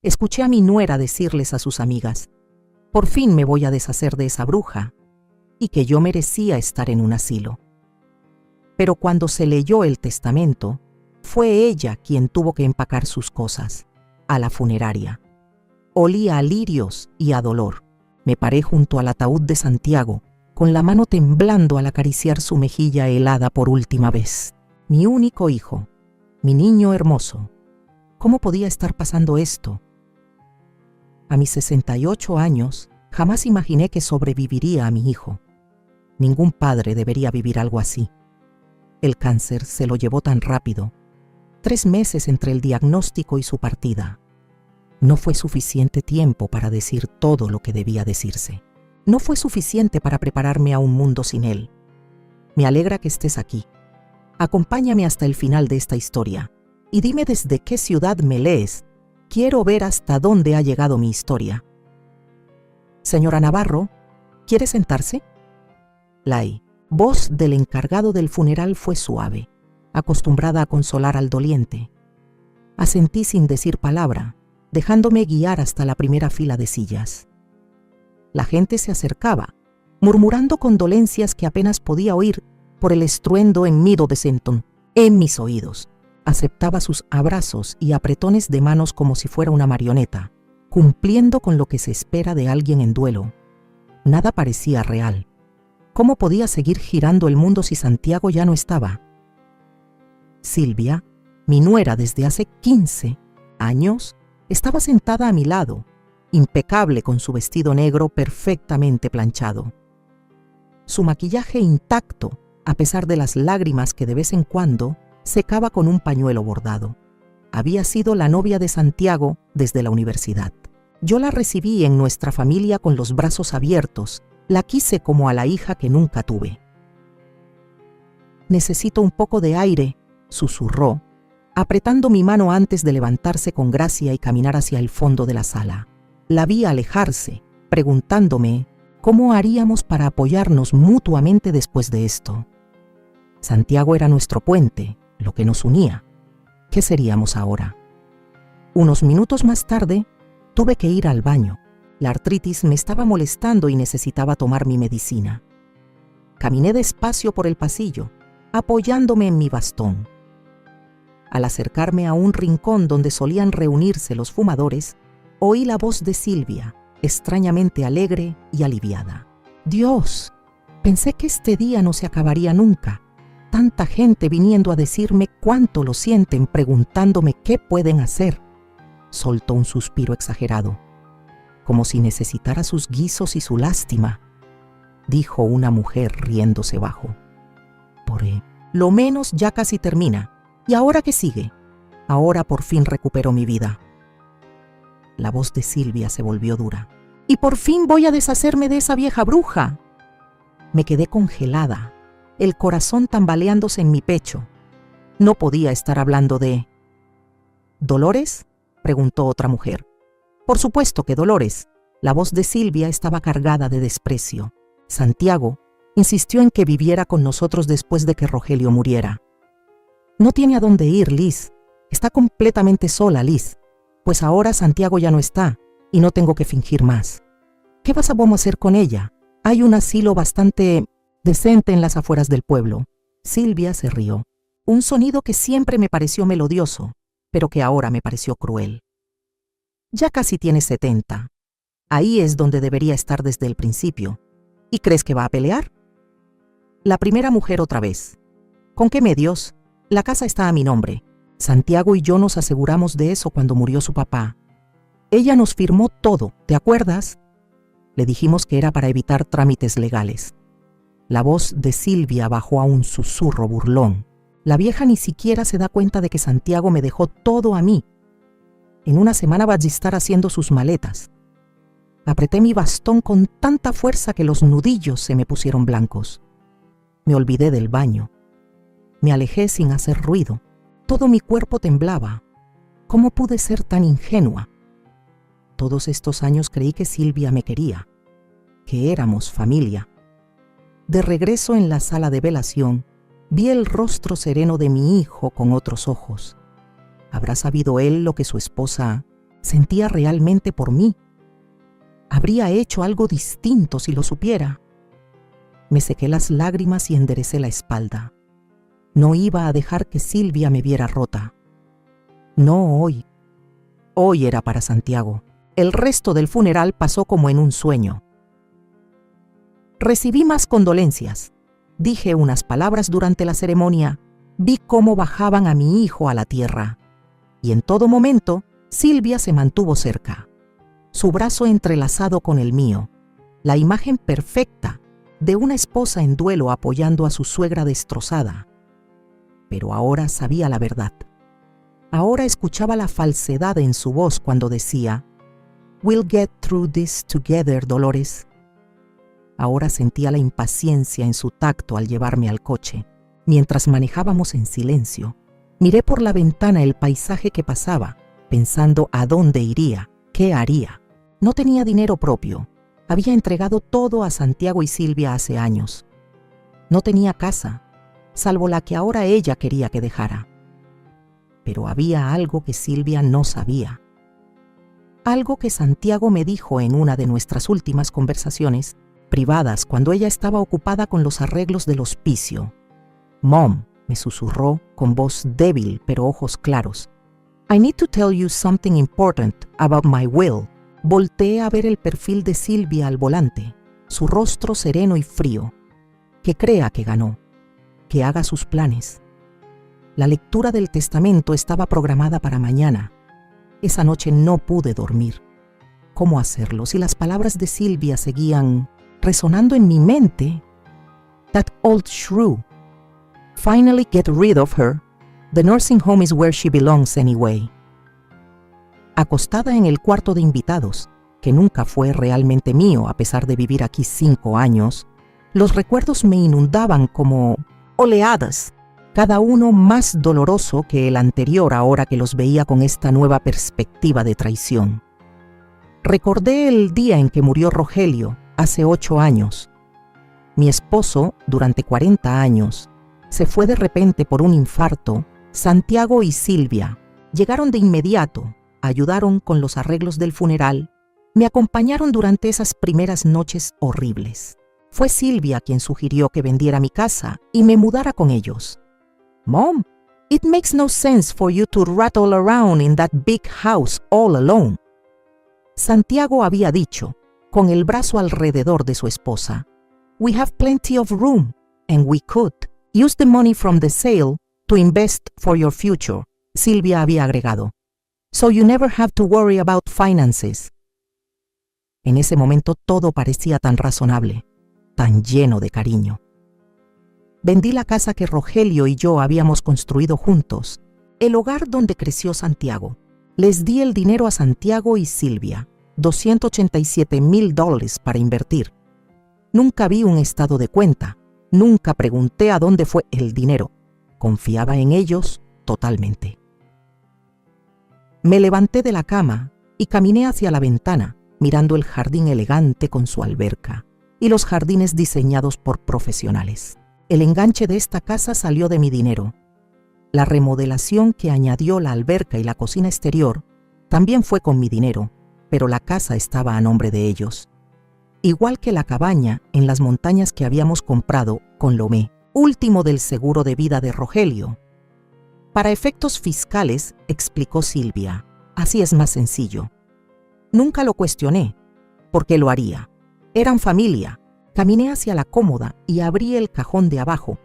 Escuché a mi nuera decirles a sus amigas: por fin me voy a deshacer de esa bruja, y que yo merecía estar en un asilo. Pero cuando se leyó el testamento, fue ella quien tuvo que empacar sus cosas, a la funeraria. Olía a lirios y a dolor. Me paré junto al ataúd de Santiago, con la mano temblando al acariciar su mejilla helada por última vez. Mi único hijo, mi niño hermoso. ¿Cómo podía estar pasando esto? A mis 68 años, jamás imaginé que sobreviviría a mi hijo. Ningún padre debería vivir algo así. El cáncer se lo llevó tan rápido. 3 meses entre el diagnóstico y su partida. No fue suficiente tiempo para decir todo lo que debía decirse. No fue suficiente para prepararme a un mundo sin él. Me alegra que estés aquí. Acompáñame hasta el final de esta historia y dime desde qué ciudad me lees. Quiero ver hasta dónde ha llegado mi historia. Señora Navarro, ¿quiere sentarse? La voz del encargado del funeral fue suave, acostumbrada a consolar al doliente. Asentí sin decir palabra, dejándome guiar hasta la primera fila de sillas. La gente se acercaba, murmurando condolencias que apenas podía oír por el estruendo hennido de Senton en mis oídos. Aceptaba sus abrazos y apretones de manos como si fuera una marioneta, cumpliendo con lo que se espera de alguien en duelo. Nada parecía real. ¿Cómo podía seguir girando el mundo si Santiago ya no estaba? Silvia, mi nuera desde hace 15 años, estaba sentada a mi lado, impecable con su vestido negro perfectamente planchado. Su maquillaje intacto, a pesar de las lágrimas que de vez en cuando secaba con un pañuelo bordado. Había sido la novia de Santiago desde la universidad. Yo la recibí en nuestra familia con los brazos abiertos. La quise como a la hija que nunca tuve. Necesito un poco de aire, susurró, apretando mi mano antes de levantarse con gracia y caminar hacia el fondo de la sala. La vi alejarse, preguntándome cómo haríamos para apoyarnos mutuamente después de esto. Santiago era nuestro puente, lo que nos unía. ¿Qué seríamos ahora? Unos minutos más tarde, tuve que ir al baño. La artritis me estaba molestando y necesitaba tomar mi medicina. Caminé despacio por el pasillo, apoyándome en mi bastón. Al acercarme a un rincón donde solían reunirse los fumadores, oí la voz de Silvia, extrañamente alegre y aliviada. Dios, pensé que este día no se acabaría nunca. Tanta gente viniendo a decirme cuánto lo sienten, preguntándome qué pueden hacer. Soltó un suspiro exagerado, como si necesitara sus guisos y su lástima, dijo una mujer riéndose bajo. Lo menos ya casi termina. ¿Y ahora qué sigue? Ahora por fin recupero mi vida. La voz de Silvia se volvió dura. Y por fin voy a deshacerme de esa vieja bruja. Me quedé congelada, el corazón tambaleándose en mi pecho. No podía estar hablando de... ¿Dolores?, preguntó otra mujer. Por supuesto que Dolores. La voz de Silvia estaba cargada de desprecio. Santiago insistió en que viviera con nosotros después de que Rogelio muriera. No tiene a dónde ir, Liz. Está completamente sola, Liz. Pues ahora Santiago ya no está y no tengo que fingir más. ¿Qué vamos a hacer con ella? Hay un asilo bastante decente en las afueras del pueblo. Silvia se rió. Un sonido que siempre me pareció melodioso, pero que ahora me pareció cruel. Ya casi tiene 70. Ahí es donde debería estar desde el principio. ¿Y crees que va a pelear? La primera mujer otra vez. ¿Con qué medios? La casa está a mi nombre. Santiago y yo nos aseguramos de eso cuando murió su papá. Ella nos firmó todo, ¿te acuerdas? Le dijimos que era para evitar trámites legales. La voz de Silvia bajó a un susurro burlón. La vieja ni siquiera se da cuenta de que Santiago me dejó todo a mí. En una semana va a estar haciendo sus maletas. Apreté mi bastón con tanta fuerza que los nudillos se me pusieron blancos. Me olvidé del baño. Me alejé sin hacer ruido. Todo mi cuerpo temblaba. ¿Cómo pude ser tan ingenua? Todos estos años creí que Silvia me quería, que éramos familia. De regreso en la sala de velación, vi el rostro sereno de mi hijo con otros ojos. ¿Habrá sabido él lo que su esposa Sentía realmente por mí. Habría hecho algo distinto si lo supiera. Me sequé las lágrimas y enderecé la espalda. No iba a dejar que Silvia me viera rota. No hoy. Hoy era para Santiago. El resto del funeral pasó como en un sueño. Recibí más condolencias. Dije unas palabras durante la ceremonia. Vi cómo bajaban a mi hijo a la tierra. Y en todo momento, Silvia se mantuvo cerca. Su brazo entrelazado con el mío. La imagen perfecta de una esposa en duelo apoyando a su suegra destrozada. Pero ahora sabía la verdad. Ahora escuchaba la falsedad en su voz cuando decía, "We'll get through this together, Dolores". Ahora sentía la impaciencia en su tacto al llevarme al coche. Mientras manejábamos en silencio, miré por la ventana el paisaje que pasaba, pensando a dónde iría, qué haría. No tenía dinero propio. Había entregado todo a Santiago y Silvia hace años. No tenía casa, salvo la que ahora ella quería que dejara. Pero había algo que Silvia no sabía. Algo que Santiago me dijo en una de nuestras últimas conversaciones privadas cuando ella estaba ocupada con los arreglos del hospicio. "Mom", me susurró con voz débil pero ojos claros. "I need to tell you something important about my will". Volteé a ver el perfil de Silvia al volante, su rostro sereno y frío. Que crea que ganó, que haga sus planes. La lectura del testamento estaba programada para mañana. Esa noche no pude dormir. ¿Cómo hacerlo si las palabras de Silvia seguían resonando en mi mente? "That old shrew. Finally get rid of her. The nursing home is where she belongs anyway". Acostada en el cuarto de invitados, que nunca fue realmente mío a pesar de vivir aquí 5 años, los recuerdos me inundaban como oleadas, cada uno más doloroso que el anterior ahora que los veía con esta nueva perspectiva de traición. Recordé el día en que murió Rogelio, hace 8 años. Mi esposo, durante 40 años, se fue de repente por un infarto. Santiago y Silvia llegaron de inmediato, ayudaron con los arreglos del funeral, me acompañaron durante esas primeras noches horribles. Fue Silvia quien sugirió que vendiera mi casa y me mudara con ellos. "Mom, it makes no sense for you to rattle around in that big house all alone". Santiago había dicho, con el brazo alrededor de su esposa, "We have plenty of room, and we could use the money from the sale to invest for your future". Silvia había agregado, "So you never have to worry about finances". En ese momento todo parecía tan razonable, tan lleno de cariño. Vendí la casa que Rogelio y yo habíamos construido juntos, el hogar donde creció Santiago. Les di el dinero a Santiago y Silvia, $287,000 para invertir. Nunca vi un estado de cuenta, nunca pregunté a dónde fue el dinero. Confiaba en ellos totalmente. Me levanté de la cama y caminé hacia la ventana, mirando el jardín elegante con su alberca y los jardines diseñados por profesionales. El enganche de esta casa salió de mi dinero. La remodelación que añadió la alberca y la cocina exterior también fue con mi dinero, pero la casa estaba a nombre de ellos. Igual que la cabaña en las montañas que habíamos comprado con Lomé, último del seguro de vida de Rogelio. Para efectos fiscales, explicó Silvia, así es más sencillo. Nunca lo cuestioné, porque lo haría. Eran familia. Caminé hacia la cómoda y abrí el cajón de abajo,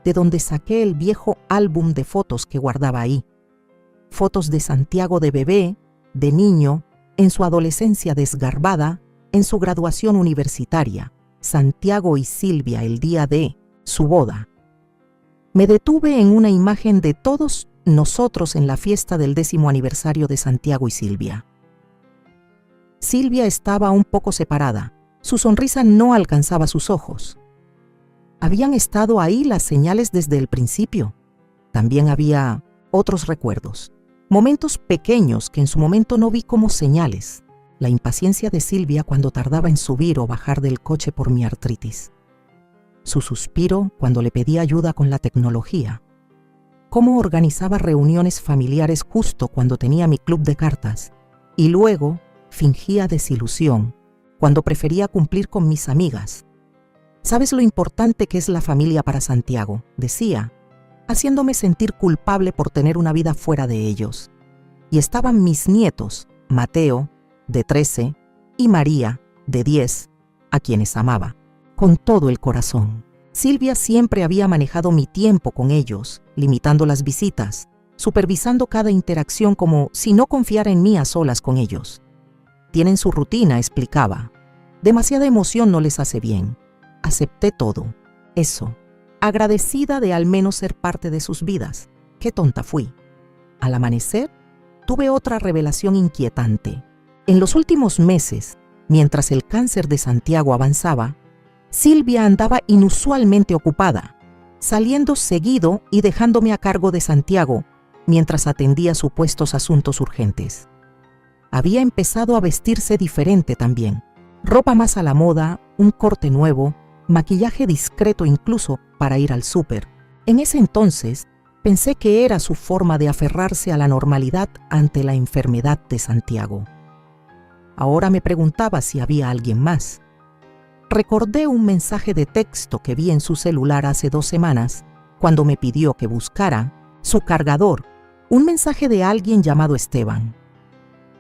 de donde saqué el viejo álbum de fotos que guardaba ahí. Fotos de Santiago de bebé, de niño, en su adolescencia desgarbada, en su graduación universitaria, Santiago y Silvia el día de su boda. Me detuve en una imagen de todos nosotros en la fiesta del 10º aniversario de Santiago y Silvia. Silvia estaba un poco separada. Su sonrisa no alcanzaba sus ojos. Habían estado ahí las señales desde el principio. También había otros recuerdos, momentos pequeños que en su momento no vi como señales. La impaciencia de Silvia cuando tardaba en subir o bajar del coche por mi artritis. Su suspiro cuando le pedí ayuda con la tecnología. Cómo organizaba reuniones familiares justo cuando tenía mi club de cartas. y luego fingía desilusión cuando prefería cumplir con mis amigas. «¿Sabes lo importante que es la familia para Santiago?», decía, haciéndome sentir culpable por tener una vida fuera de ellos. Y estaban mis nietos, Mateo, de 13, y María, de 10, a quienes amaba con todo el corazón. Silvia siempre había manejado mi tiempo con ellos, limitando las visitas, supervisando cada interacción como si no confiara en mí a solas con ellos. «Tienen su rutina», explicaba. «Demasiada emoción no les hace bien». Acepté todo. Eso, agradecida de al menos ser parte de sus vidas. Qué tonta fui. Al amanecer, tuve otra revelación inquietante. En los últimos meses, mientras el cáncer de Santiago avanzaba, Silvia andaba inusualmente ocupada, saliendo seguido y dejándome a cargo de Santiago mientras atendía supuestos asuntos urgentes. Había empezado a vestirse diferente también. Ropa más a la moda, un corte nuevo, maquillaje discreto incluso para ir al súper. En ese entonces, pensé que era su forma de aferrarse a la normalidad ante la enfermedad de Santiago. Ahora me preguntaba si había alguien más. Recordé un mensaje de texto que vi en su celular hace 2 semanas, cuando me pidió que buscara su cargador, un mensaje de alguien llamado Esteban.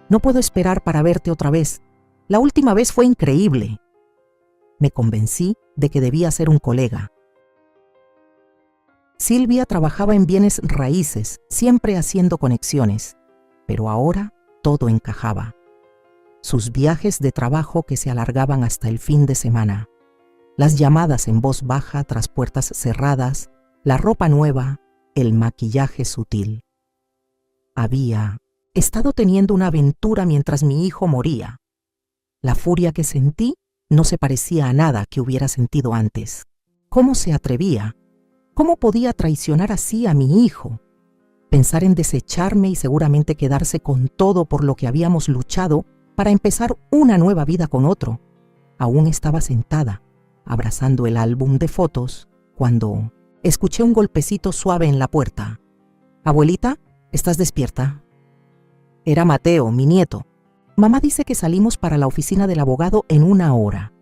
«No puedo esperar para verte otra vez. La última vez fue increíble». Me convencí de que debía ser un colega. Silvia trabajaba en bienes raíces, siempre haciendo conexiones, pero ahora todo encajaba. Sus viajes de trabajo que se alargaban hasta el fin de semana, las llamadas en voz baja tras puertas cerradas, la ropa nueva, el maquillaje sutil. Había estado teniendo una aventura mientras mi hijo moría. La furia que sentí no se parecía a nada que hubiera sentido antes. ¿Cómo se atrevía? ¿Cómo podía traicionar así a mi hijo? Pensar en desecharme y seguramente quedarse con todo por lo que habíamos luchado para empezar una nueva vida con otro. Aún estaba sentada, abrazando el álbum de fotos, cuando escuché un golpecito suave en la puerta. «Abuelita, ¿estás despierta?» Era Mateo, mi nieto. «Mamá dice que salimos para la oficina del abogado en 1 hora».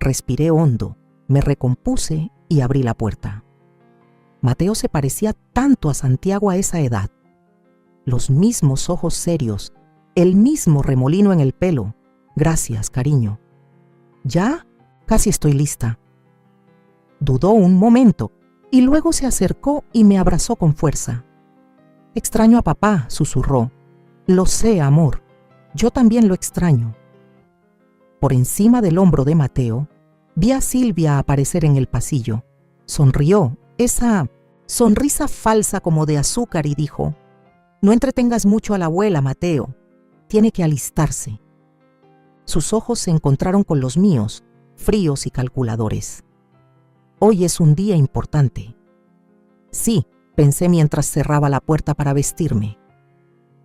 Respiré hondo, me recompuse y abrí la puerta. Mateo se parecía tanto a Santiago a esa edad. Los mismos ojos serios, el mismo remolino en el pelo. «Gracias, cariño». «¿Ya? Casi estoy lista». Dudó un momento y luego se acercó y me abrazó con fuerza. «Extraño a papá», susurró. «Lo sé, amor. Yo también lo extraño». Por encima del hombro de Mateo, vi a Silvia aparecer en el pasillo. Sonrió, esa sonrisa falsa como de azúcar, y dijo: «No entretengas mucho a la abuela, Mateo. Tiene que alistarse». Sus ojos se encontraron con los míos, fríos y calculadores. «Hoy es un día importante». «Sí», pensé mientras cerraba la puerta para vestirme.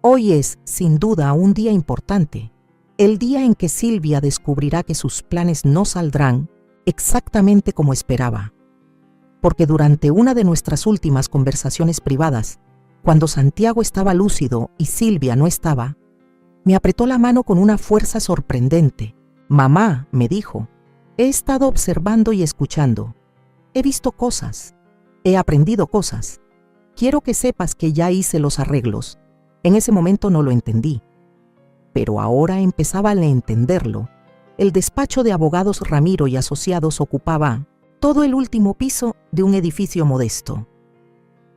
Hoy es, sin duda, un día importante. El día en que Silvia descubrirá que sus planes no saldrán exactamente como esperaba. Porque durante una de nuestras últimas conversaciones privadas, cuando Santiago estaba lúcido y Silvia no estaba, me apretó la mano con una fuerza sorprendente. «Mamá», me dijo, «he estado observando y escuchando. He visto cosas. He aprendido cosas. Quiero que sepas que ya hice los arreglos». En ese momento no lo entendí, pero ahora empezaba a entenderlo. El despacho de abogados Ramiro y Asociados ocupaba todo el último piso de un edificio modesto.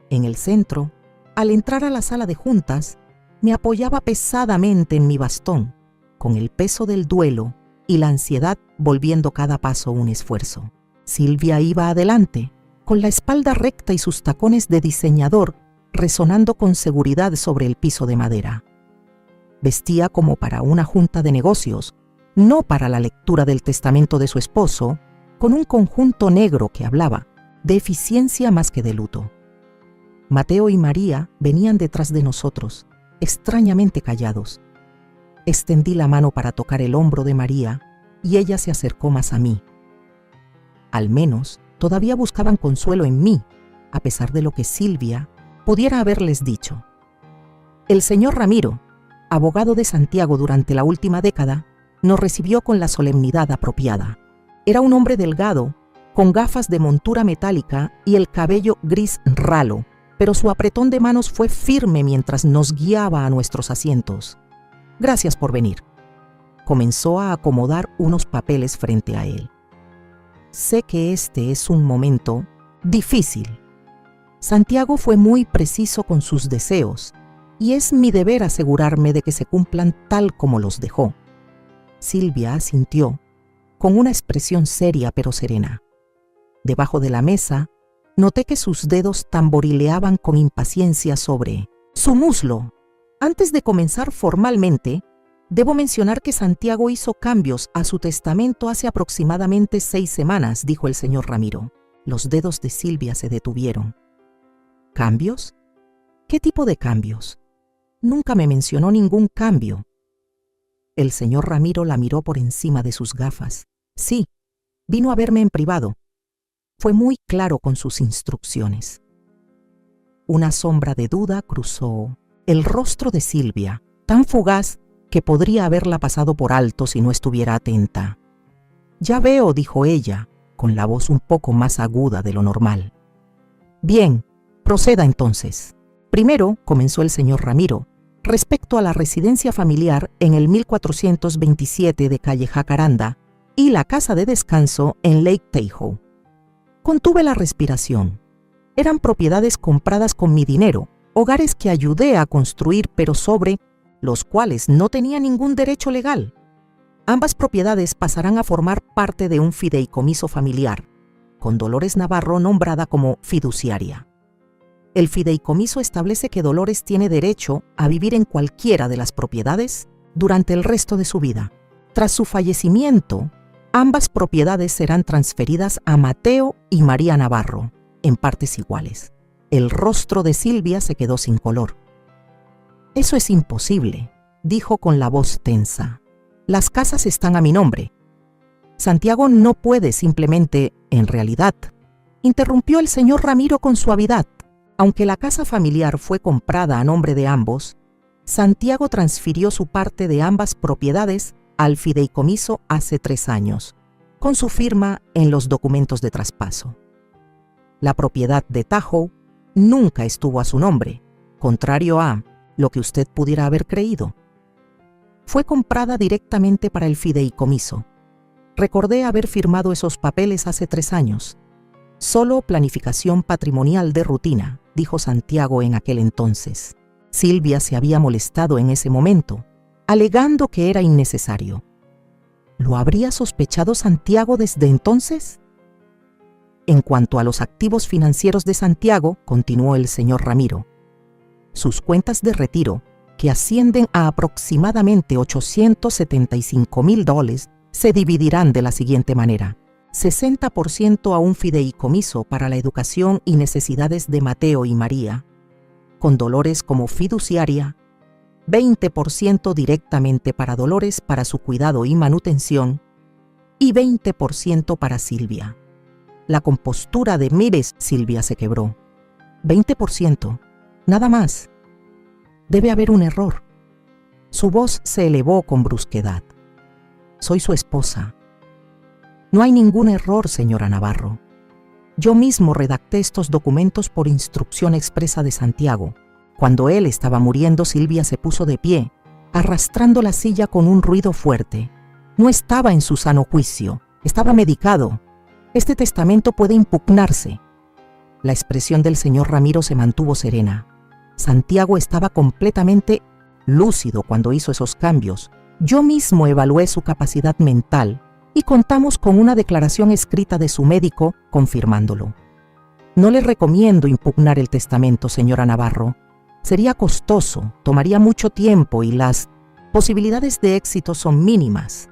En el centro, al entrar a la sala de juntas, me apoyaba pesadamente en mi bastón, con el peso del duelo y la ansiedad volviendo cada paso un esfuerzo. Silvia iba adelante, con la espalda recta y sus tacones de diseñador resonando con seguridad sobre el piso de madera. Vestía como para una junta de negocios, no para la lectura del testamento de su esposo, con un conjunto negro que hablaba de eficiencia más que de luto. Mateo y María venían detrás de nosotros, extrañamente callados. Extendí la mano para tocar el hombro de María y ella se acercó más a mí. Al menos todavía buscaban consuelo en mí, a pesar de lo que Silvia pudiera haberles dicho. «El señor Ramiro», abogado de Santiago durante la última década, nos recibió con la solemnidad apropiada. Era un hombre delgado, con gafas de montura metálica y el cabello gris ralo, pero su apretón de manos fue firme mientras nos guiaba a nuestros asientos. «Gracias por venir». Comenzó a acomodar unos papeles frente a él. «Sé que este es un momento difícil». Santiago fue muy preciso con sus deseos, y es mi deber asegurarme de que se cumplan tal como los dejó. Silvia asintió, con una expresión seria pero serena. Debajo de la mesa, noté que sus dedos tamborileaban con impaciencia sobre su muslo. Antes de comenzar formalmente, debo mencionar que Santiago hizo cambios a su testamento hace aproximadamente 6 semanas, dijo el señor Ramiro. Los dedos de Silvia se detuvieron. ¿Cambios? ¿Qué tipo de cambios? Nunca me mencionó ningún cambio. El señor Ramiro la miró por encima de sus gafas. Sí, vino a verme en privado. Fue muy claro con sus instrucciones. Una sombra de duda cruzó el rostro de Silvia, tan fugaz que podría haberla pasado por alto si no estuviera atenta. «Ya veo», dijo ella, con la voz un poco más aguda de lo normal. «Bien, proceda entonces». Primero, comenzó el señor Ramiro, respecto a la residencia familiar en el 1427 de calle Jacaranda y la casa de descanso en Lake Tahoe. Contuve la respiración. Eran propiedades compradas con mi dinero, hogares que ayudé a construir, pero sobre los cuales no tenía ningún derecho legal. Ambas propiedades pasarán a formar parte de un fideicomiso familiar, con Dolores Navarro nombrada como fiduciaria. El fideicomiso establece que Dolores tiene derecho a vivir en cualquiera de las propiedades durante el resto de su vida. Tras su fallecimiento, ambas propiedades serán transferidas a Mateo y María Navarro, en partes iguales. El rostro de Silvia se quedó sin color. «Eso es imposible», dijo con la voz tensa. «Las casas están a mi nombre. Santiago no puede simplemente, en realidad», interrumpió el señor Ramiro con suavidad. Aunque la casa familiar fue comprada a nombre de ambos, Santiago transfirió su parte de ambas propiedades al fideicomiso hace 3 años, con su firma en los documentos de traspaso. La propiedad de Tahoe nunca estuvo a su nombre, contrario a lo que usted pudiera haber creído. Fue comprada directamente para el fideicomiso. Recordé haber firmado esos papeles hace 3 años. Solo planificación patrimonial de rutina, dijo Santiago en aquel entonces. Silvia se había molestado en ese momento, alegando que era innecesario. ¿Lo habría sospechado Santiago desde entonces? En cuanto a los activos financieros de Santiago, continuó el señor Ramiro, sus cuentas de retiro, que ascienden a aproximadamente $875,000, se dividirán de la siguiente manera: 60% a un fideicomiso para la educación y necesidades de Mateo y María, con Dolores como fiduciaria, 20% directamente para Dolores para su cuidado y manutención, y 20% para Silvia. La compostura de «Mires, Silvia» se quebró. 20%, nada más. Debe haber un error. Su voz se elevó con brusquedad. Soy su esposa. No hay ningún error, señora Navarro. Yo mismo redacté estos documentos por instrucción expresa de Santiago. Cuando él estaba muriendo, Silvia se puso de pie, arrastrando la silla con un ruido fuerte. No estaba en su sano juicio, estaba medicado. Este testamento puede impugnarse. La expresión del señor Ramiro se mantuvo serena. Santiago estaba completamente lúcido cuando hizo esos cambios. Yo mismo evalué su capacidad mental y contamos con una declaración escrita de su médico confirmándolo. No le recomiendo impugnar el testamento, señora Navarro. Sería costoso, tomaría mucho tiempo y las posibilidades de éxito son mínimas.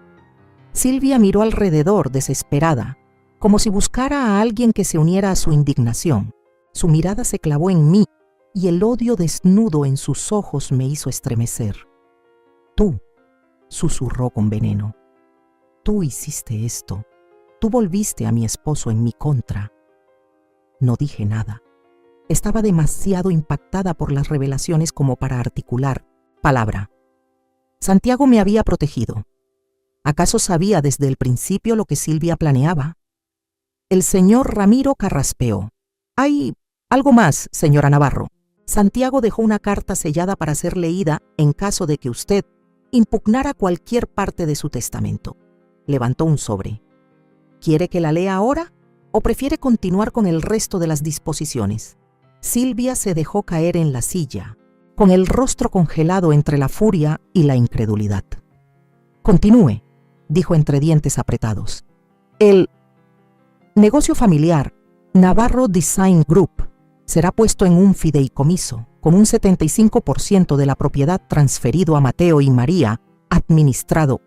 Silvia miró alrededor desesperada, como si buscara a alguien que se uniera a su indignación. Su mirada se clavó en mí y el odio desnudo en sus ojos me hizo estremecer. «Tú», susurró con veneno, «tú hiciste esto. Tú volviste a mi esposo en mi contra». No dije nada. Estaba demasiado impactada por las revelaciones como para articular palabra. Santiago me había protegido. ¿Acaso sabía desde el principio lo que Silvia planeaba? El señor Ramiro carraspeó. «Hay algo más, señora Navarro. Santiago dejó una carta sellada para ser leída en caso de que usted impugnara cualquier parte de su testamento». Levantó un sobre. «¿Quiere que la lea ahora o prefiere continuar con el resto de las disposiciones?» Silvia se dejó caer en la silla, con el rostro congelado entre la furia y la incredulidad. «Continúe», dijo entre dientes apretados. «El negocio familiar Navarro Design Group será puesto en un fideicomiso con un 75% de la propiedad transferido a Mateo y María, administrado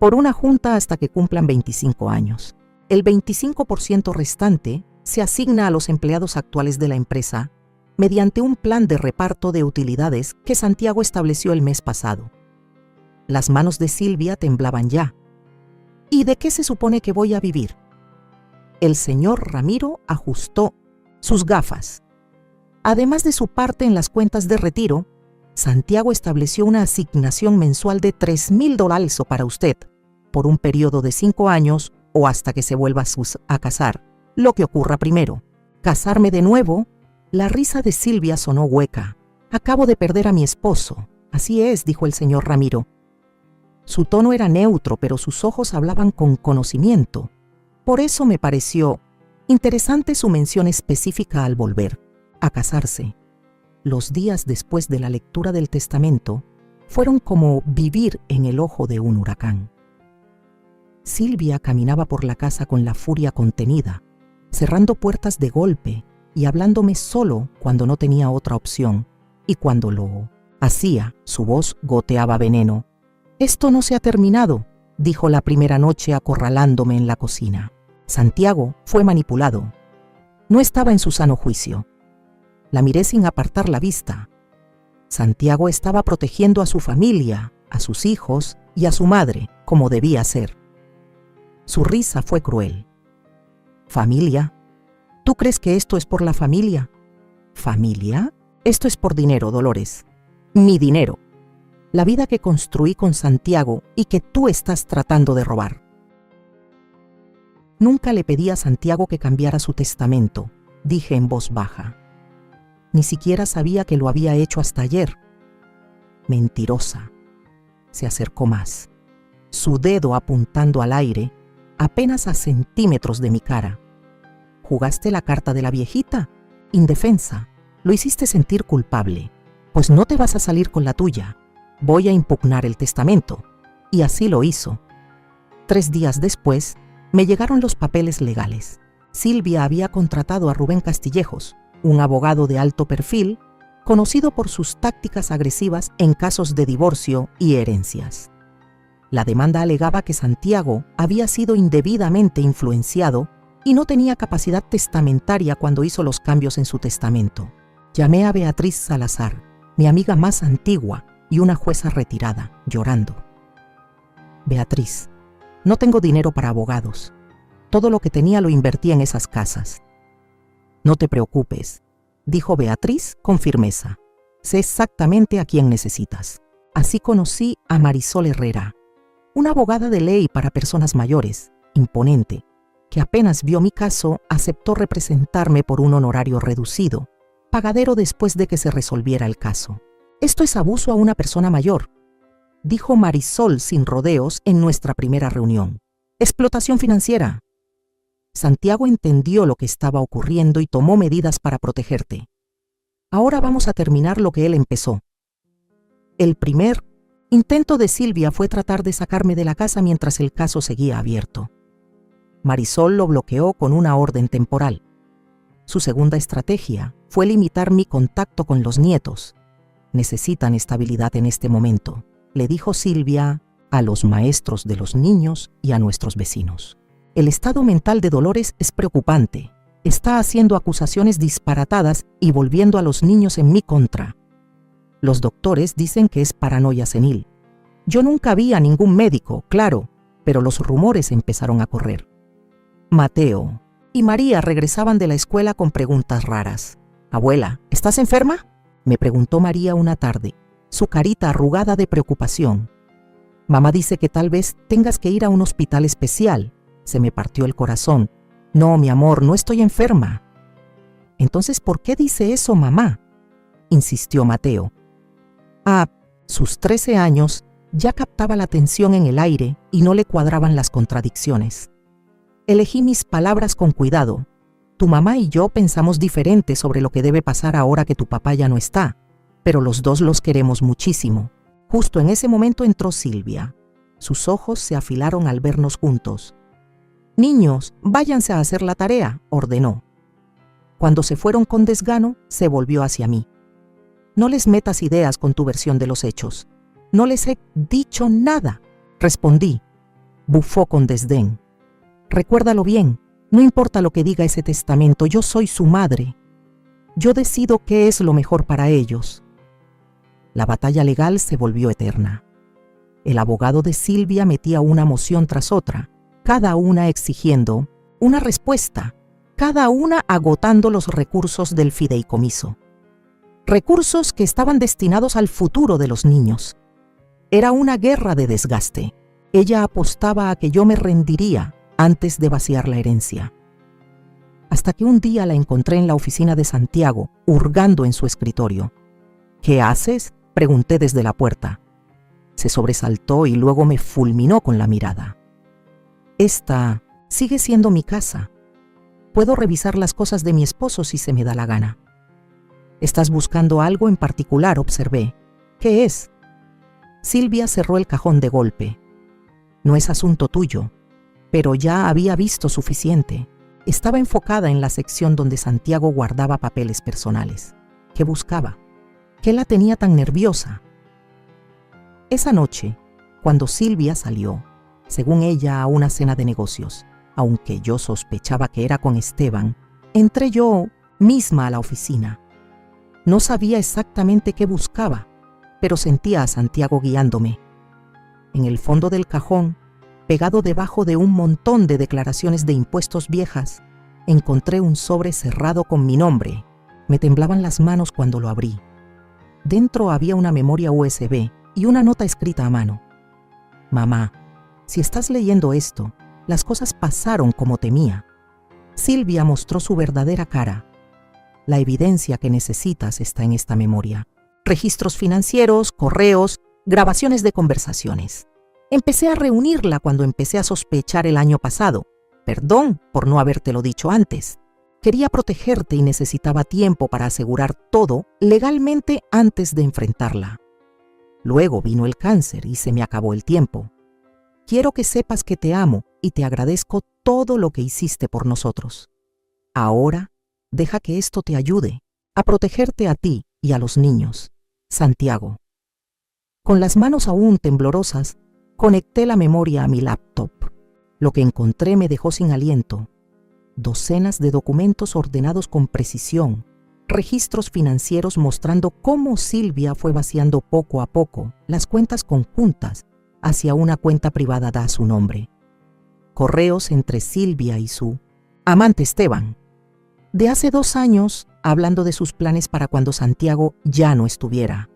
por una junta hasta que cumplan 25 años. El 25% restante se asigna a los empleados actuales de la empresa mediante un plan de reparto de utilidades que Santiago estableció el mes pasado». Las manos de Silvia temblaban ya. «¿Y de qué se supone que voy a vivir?» El señor Ramiro ajustó sus gafas. Además de su parte en las cuentas de retiro, Santiago estableció una asignación mensual de $3,000 para usted, por un periodo de 5 años o hasta que se vuelva a casar, lo que ocurra primero. ¿Casarme de nuevo? La risa de Silvia sonó hueca. «Acabo de perder a mi esposo». «Así es», dijo el señor Ramiro. Su tono era neutro, pero sus ojos hablaban con conocimiento. Por eso me pareció interesante su mención específica al volver a casarse. Los días después de la lectura del testamento fueron como vivir en el ojo de un huracán. Silvia caminaba por la casa con la furia contenida, cerrando puertas de golpe y hablándome solo cuando no tenía otra opción, y cuando lo hacía, su voz goteaba veneno. «Esto no se ha terminado», dijo la primera noche acorralándome en la cocina. Santiago fue manipulado. No estaba en su sano juicio. La miré sin apartar la vista. Santiago estaba protegiendo a su familia, a sus hijos y a su madre, como debía ser. Su risa fue cruel. «¿Familia? ¿Tú crees que esto es por la familia?» «¿Familia? Esto es por dinero, Dolores. Mi dinero. La vida que construí con Santiago y que tú estás tratando de robar». «Nunca le pedí a Santiago que cambiara su testamento», dije en voz baja. «Ni siquiera sabía que lo había hecho hasta ayer». «Mentirosa». Se acercó más, su dedo apuntando al aire, apenas a centímetros de mi cara. «¿Jugaste la carta de la viejita? Indefensa. Lo hiciste sentir culpable. Pues no te vas a salir con la tuya. Voy a impugnar el testamento». Y así lo hizo. 3 días después, me llegaron los papeles legales. Silvia había contratado a Rubén Castillejos, un abogado de alto perfil, conocido por sus tácticas agresivas en casos de divorcio y herencias. La demanda alegaba que Santiago había sido indebidamente influenciado y no tenía capacidad testamentaria cuando hizo los cambios en su testamento. Llamé a Beatriz Salazar, mi amiga más antigua y una jueza retirada, llorando. «Beatriz, no tengo dinero para abogados. Todo lo que tenía lo invertí en esas casas». «No te preocupes», dijo Beatriz con firmeza. «Sé exactamente a quién necesitas». Así conocí a Marisol Herrera, una abogada de ley para personas mayores, imponente, que apenas vio mi caso aceptó representarme por un honorario reducido, pagadero después de que se resolviera el caso. «Esto es abuso a una persona mayor», dijo Marisol sin rodeos en nuestra primera reunión. «Explotación financiera». Santiago entendió lo que estaba ocurriendo y tomó medidas para protegerte. Ahora vamos a terminar lo que él empezó. El primer intento de Silvia fue tratar de sacarme de la casa mientras el caso seguía abierto. Marisol lo bloqueó con una orden temporal. Su segunda estrategia fue limitar mi contacto con los nietos. «Necesitan estabilidad en este momento», le dijo Silvia a los maestros de los niños y a nuestros vecinos. «El estado mental de Dolores es preocupante. Está haciendo acusaciones disparatadas y volviendo a los niños en mi contra. Los doctores dicen que es paranoia senil. Yo nunca vi a ningún médico, claro, pero los rumores empezaron a correr». Mateo y María regresaban de la escuela con preguntas raras. «Abuela, ¿estás enferma?», me preguntó María una tarde, su carita arrugada de preocupación. Mamá dice que tal vez tengas que ir a un hospital especial. Se me partió el corazón. No, mi amor, no estoy enferma. Entonces, ¿por qué dice eso, mamá?, insistió Mateo. A sus 13 años ya captaba la tensión en el aire y no le cuadraban las contradicciones. Elegí mis palabras con cuidado. Tu mamá y yo pensamos diferente sobre lo que debe pasar ahora que tu papá ya no está, pero los dos los queremos muchísimo. Justo en ese momento entró Silvia. Sus ojos se afilaron al vernos juntos. Niños, váyanse a hacer la tarea, ordenó. Cuando se fueron con desgano, se volvió hacia mí. No les metas ideas con tu versión de los hechos. No les he dicho nada, respondí. Bufó con desdén. Recuérdalo bien, no importa lo que diga ese testamento, yo soy su madre. Yo decido qué es lo mejor para ellos. La batalla legal se volvió eterna. El abogado de Silvia metía una moción tras otra, cada una exigiendo una respuesta, cada una agotando los recursos del fideicomiso. Recursos que estaban destinados al futuro de los niños. Era una guerra de desgaste. Ella apostaba a que yo me rendiría antes de vaciar la herencia. Hasta que un día la encontré en la oficina de Santiago, hurgando en su escritorio. ¿Qué haces?, pregunté desde la puerta. Se sobresaltó y luego me fulminó con la mirada. Esta sigue siendo mi casa. Puedo revisar las cosas de mi esposo si se me da la gana. Estás buscando algo en particular, observé. ¿Qué es? Silvia cerró el cajón de golpe. No es asunto tuyo, pero ya había visto suficiente. Estaba enfocada en la sección donde Santiago guardaba papeles personales. ¿Qué buscaba? ¿Qué la tenía tan nerviosa? Esa noche, cuando Silvia salió, según ella, a una cena de negocios, aunque yo sospechaba que era con Esteban, entré yo misma a la oficina. No sabía exactamente qué buscaba, pero sentía a Santiago guiándome. En el fondo del cajón, pegado debajo de un montón de declaraciones de impuestos viejas, encontré un sobre cerrado con mi nombre. Me temblaban las manos cuando lo abrí. Dentro había una memoria USB y una nota escrita a mano. Mamá, si estás leyendo esto, las cosas pasaron como temía. Silvia mostró su verdadera cara. La evidencia que necesitas está en esta memoria. Registros financieros, correos, grabaciones de conversaciones. Empecé a reunirla cuando empecé a sospechar el año pasado. Perdón por no habértelo dicho antes. Quería protegerte y necesitaba tiempo para asegurar todo legalmente antes de enfrentarla. Luego vino el cáncer y se me acabó el tiempo. Quiero que sepas que te amo y te agradezco todo lo que hiciste por nosotros. Ahora, deja que esto te ayude a protegerte a ti y a los niños. Santiago. Con las manos aún temblorosas, conecté la memoria a mi laptop. Lo que encontré me dejó sin aliento. Docenas de documentos ordenados con precisión, registros financieros mostrando cómo Silvia fue vaciando poco a poco las cuentas conjuntas hacia una cuenta privada a su nombre. Correos entre Silvia y su amante Esteban. De hace 2 años, hablando de sus planes para cuando Santiago ya no estuviera.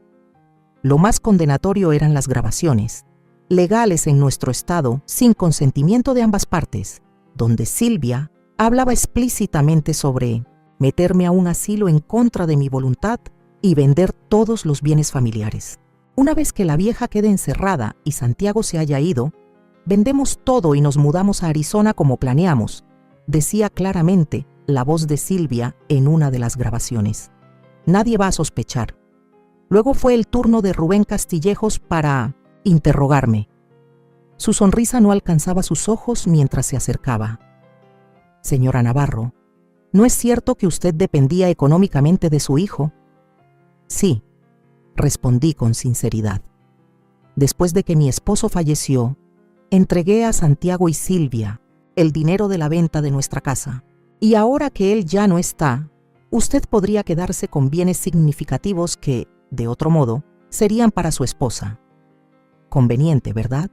Lo más condenatorio eran las grabaciones, legales en nuestro estado, sin consentimiento de ambas partes, donde Silvia hablaba explícitamente sobre meterme a un asilo en contra de mi voluntad y vender todos los bienes familiares. Una vez que la vieja quede encerrada y Santiago se haya ido, vendemos todo y nos mudamos a Arizona como planeamos, decía claramente la voz de Silvia en una de las grabaciones. Nadie va a sospechar. Luego fue el turno de Rubén Castillejos para interrogarme. Su sonrisa no alcanzaba sus ojos mientras se acercaba. Señora Navarro, ¿no es cierto que usted dependía económicamente de su hijo? Sí, respondí con sinceridad. Después de que mi esposo falleció, entregué a Santiago y Silvia el dinero de la venta de nuestra casa. Y ahora que él ya no está, usted podría quedarse con bienes significativos que, de otro modo, serían para su esposa. Conveniente, ¿verdad?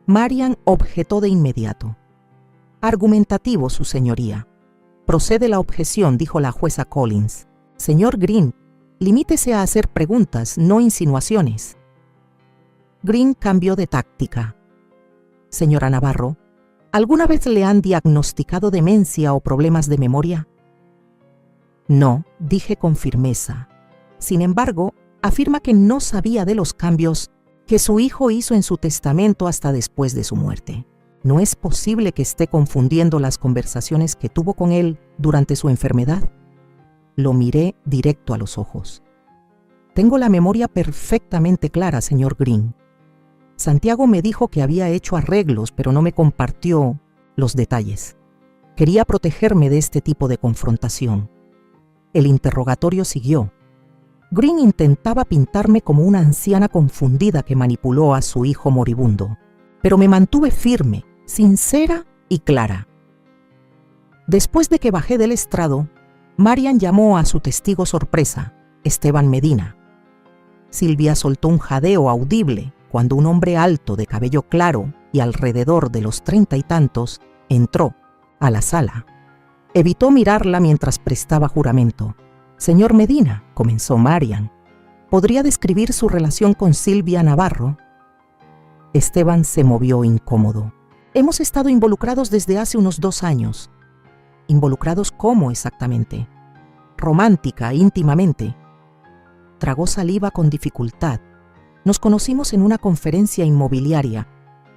Marian objetó de inmediato. Argumentativo, su señoría. Procede la objeción, dijo la jueza Collins. Señor Green, limítese a hacer preguntas, no insinuaciones. Green cambió de táctica. Señora Navarro, ¿alguna vez le han diagnosticado demencia o problemas de memoria? No, dije con firmeza. Sin embargo, afirma que no sabía de los cambios que su hijo hizo en su testamento hasta después de su muerte. ¿No es posible que esté confundiendo las conversaciones que tuvo con él durante su enfermedad? Lo miré directo a los ojos. Tengo la memoria perfectamente clara, señor Green. Santiago me dijo que había hecho arreglos, pero no me compartió los detalles. Quería protegerme de este tipo de confrontación. El interrogatorio siguió. Green intentaba pintarme como una anciana confundida que manipuló a su hijo moribundo, pero me mantuve firme, sincera y clara. Después de que bajé del estrado, Marian llamó a su testigo sorpresa, Esteban Medina. Silvia soltó un jadeo audible cuando un hombre alto de cabello claro y alrededor de los 30 y tantos entró a la sala. Evitó mirarla mientras prestaba juramento. «Señor Medina», comenzó Marian, «¿podría describir su relación con Silvia Navarro?» Esteban se movió incómodo. «Hemos estado involucrados desde hace unos 2 años». «¿Involucrados cómo exactamente?» «Romántica, íntimamente». Tragó saliva con dificultad. «Nos conocimos en una conferencia inmobiliaria.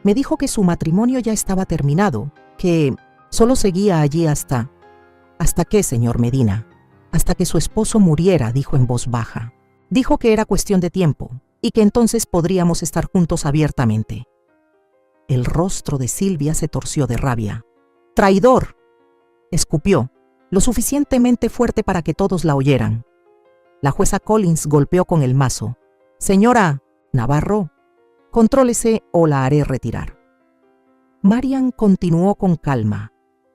Me dijo que su matrimonio ya estaba terminado, que solo seguía allí hasta... ¿Hasta qué, señor Medina?» «Hasta que su esposo muriera», dijo en voz baja. «Dijo que era cuestión de tiempo y que entonces podríamos estar juntos abiertamente». El rostro de Silvia se torció de rabia. «¡Traidor!», escupió, lo suficientemente fuerte para que todos la oyeran. La jueza Collins golpeó con el mazo. «Señora Navarro, contrólese o la haré retirar». Marian continuó con calma,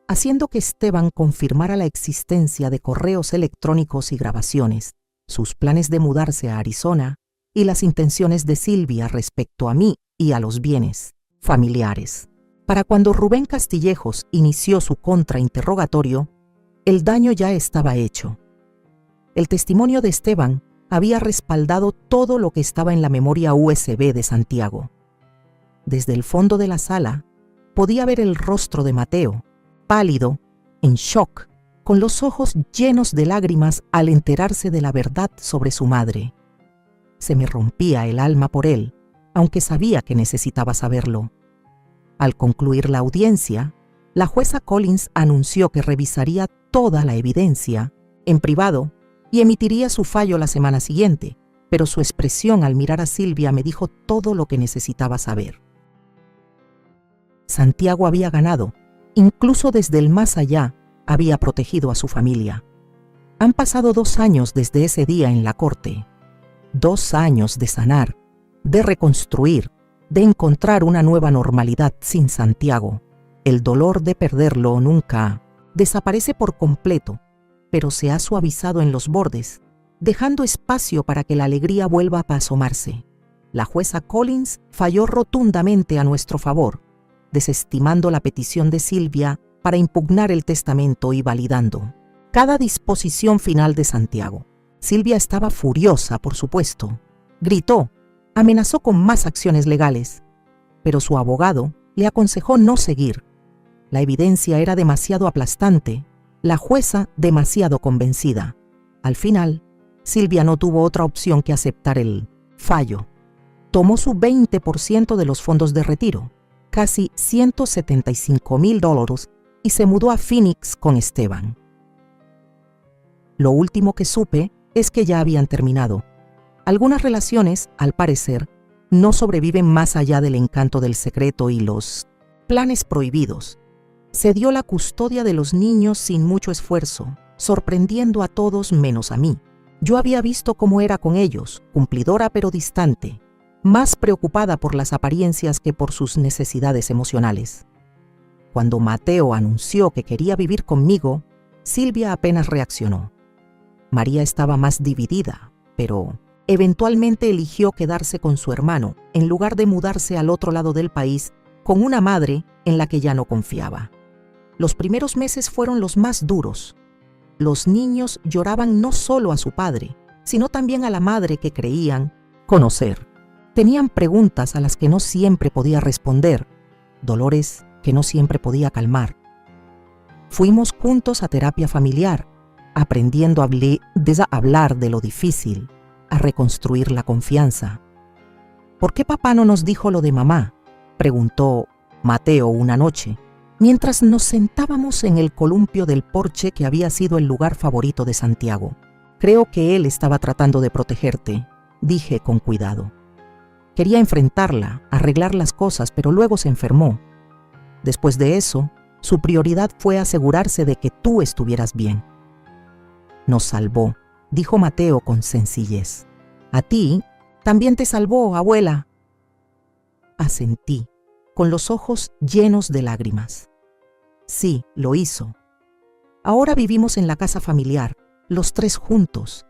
haciendo que Esteban confirmara la existencia de correos electrónicos y grabaciones, sus planes de mudarse a Arizona y las intenciones de Silvia respecto a mí y a los bienes familiares. Para cuando Rubén Castillejos inició su contrainterrogatorio, el daño ya estaba hecho. El testimonio de Esteban había respaldado todo lo que estaba en la memoria USB de Santiago. Desde el fondo de la sala podía ver el rostro de Mateo, pálido, en shock, con los ojos llenos de lágrimas al enterarse de la verdad sobre su madre. Se me rompía el alma por él, aunque sabía que necesitaba saberlo. Al concluir la audiencia, la jueza Collins anunció que revisaría toda la evidencia, en privado, y emitiría su fallo la semana siguiente, pero su expresión al mirar a Silvia me dijo todo lo que necesitaba saber. Santiago había ganado. Incluso desde el más allá, había protegido a su familia. Han pasado 2 años desde ese día en la corte. 2 años de sanar, de reconstruir, de encontrar una nueva normalidad sin Santiago. El dolor de perderlo nunca desaparece por completo, pero se ha suavizado en los bordes, dejando espacio para que la alegría vuelva a asomarse. La jueza Collins falló rotundamente a nuestro favor, desestimando la petición de Silvia para impugnar el testamento y validando cada disposición final de Santiago. Silvia estaba furiosa, por supuesto. Gritó, amenazó con más acciones legales, pero su abogado le aconsejó no seguir. La evidencia era demasiado aplastante, la jueza demasiado convencida. Al final, Silvia no tuvo otra opción que aceptar el fallo. Tomó su 20% de los fondos de retiro, casi $175,000, y se mudó a Phoenix con Esteban. Lo último que supe es que ya habían terminado. Algunas relaciones, al parecer, no sobreviven más allá del encanto del secreto y los planes prohibidos. Se dio la custodia de los niños sin mucho esfuerzo, sorprendiendo a todos menos a mí. Yo había visto cómo era con ellos, cumplidora pero distante, más preocupada por las apariencias que por sus necesidades emocionales. Cuando Mateo anunció que quería vivir conmigo, Silvia apenas reaccionó. María estaba más dividida, pero eventualmente eligió quedarse con su hermano en lugar de mudarse al otro lado del país con una madre en la que ya no confiaba. Los primeros meses fueron los más duros. Los niños lloraban no solo a su padre, sino también a la madre que creían conocer. Tenían preguntas a las que no siempre podía responder, dolores que no siempre podía calmar. Fuimos juntos a terapia familiar, aprendiendo a hablar de lo difícil, a reconstruir la confianza. ¿Por qué papá no nos dijo lo de mamá?, preguntó Mateo una noche, mientras nos sentábamos en el columpio del porche que había sido el lugar favorito de Santiago. Creo que él estaba tratando de protegerte, dije con cuidado. Quería enfrentarla, arreglar las cosas, pero luego se enfermó. Después de eso, su prioridad fue asegurarse de que tú estuvieras bien. Nos salvó, dijo Mateo con sencillez. A ti también te salvó, abuela. Asentí, con los ojos llenos de lágrimas. Sí, lo hizo. Ahora vivimos en la casa familiar, los tres juntos.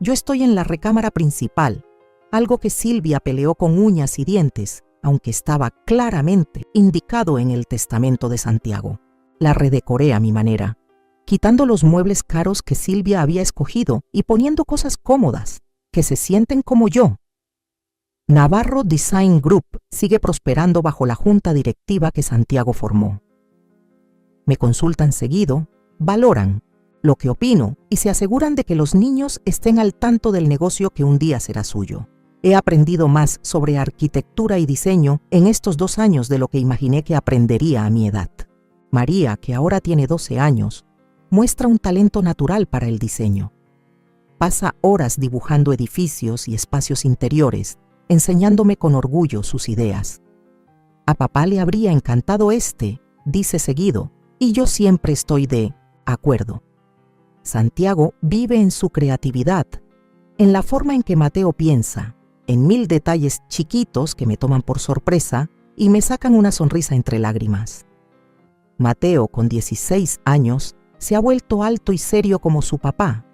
Yo estoy en la recámara principal, algo que Silvia peleó con uñas y dientes, aunque estaba claramente indicado en el testamento de Santiago. La redecoré a mi manera, quitando los muebles caros que Silvia había escogido y poniendo cosas cómodas, que se sienten como yo. Navarro Design Group sigue prosperando bajo la junta directiva que Santiago formó. Me consultan seguido, valoran lo que opino y se aseguran de que los niños estén al tanto del negocio que un día será suyo. He aprendido más sobre arquitectura y diseño en estos 2 años de lo que imaginé que aprendería a mi edad. María, que ahora tiene 12 años, muestra un talento natural para el diseño. Pasa horas dibujando edificios y espacios interiores, enseñándome con orgullo sus ideas. A papá le habría encantado dice seguido, y yo siempre estoy de acuerdo. Santiago vive en su creatividad, en la forma en que Mateo piensa, en 1000 detalles chiquitos que me toman por sorpresa y me sacan una sonrisa entre lágrimas. Mateo, con 16 años, se ha vuelto alto y serio como su papá.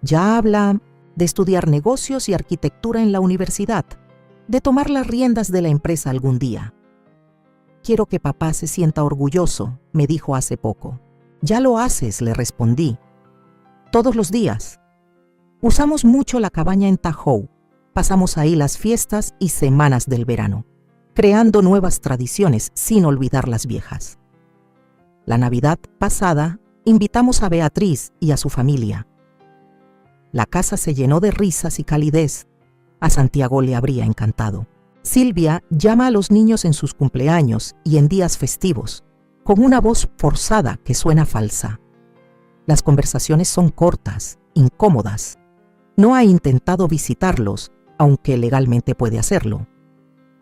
Ya habla de estudiar negocios y arquitectura en la universidad, de tomar las riendas de la empresa algún día. Quiero que papá se sienta orgulloso, me dijo hace poco. Ya lo haces, le respondí. Todos los días. Usamos mucho la cabaña en Tahoe. Pasamos ahí las fiestas y semanas del verano, creando nuevas tradiciones sin olvidar las viejas. La Navidad pasada invitamos a Beatriz y a su familia. La casa se llenó de risas y calidez. A Santiago le habría encantado. Silvia llama a los niños en sus cumpleaños y en días festivos, con una voz forzada que suena falsa. Las conversaciones son cortas, incómodas. No ha intentado visitarlos, aunque legalmente puede hacerlo.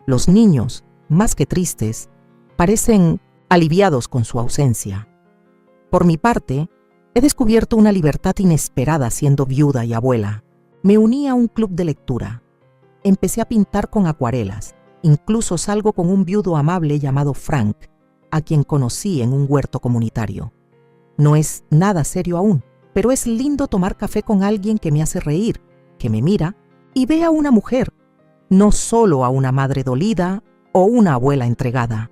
Los niños, más que tristes, parecen aliviados con su ausencia. Por mi parte, he descubierto una libertad inesperada siendo viuda y abuela. Me uní a un club de lectura. Empecé a pintar con acuarelas. Incluso salgo con un viudo amable llamado Frank, a quien conocí en un huerto comunitario. No es nada serio aún, pero es lindo tomar café con alguien que me hace reír, que me mira y ve a una mujer, no solo a una madre dolida o una abuela entregada.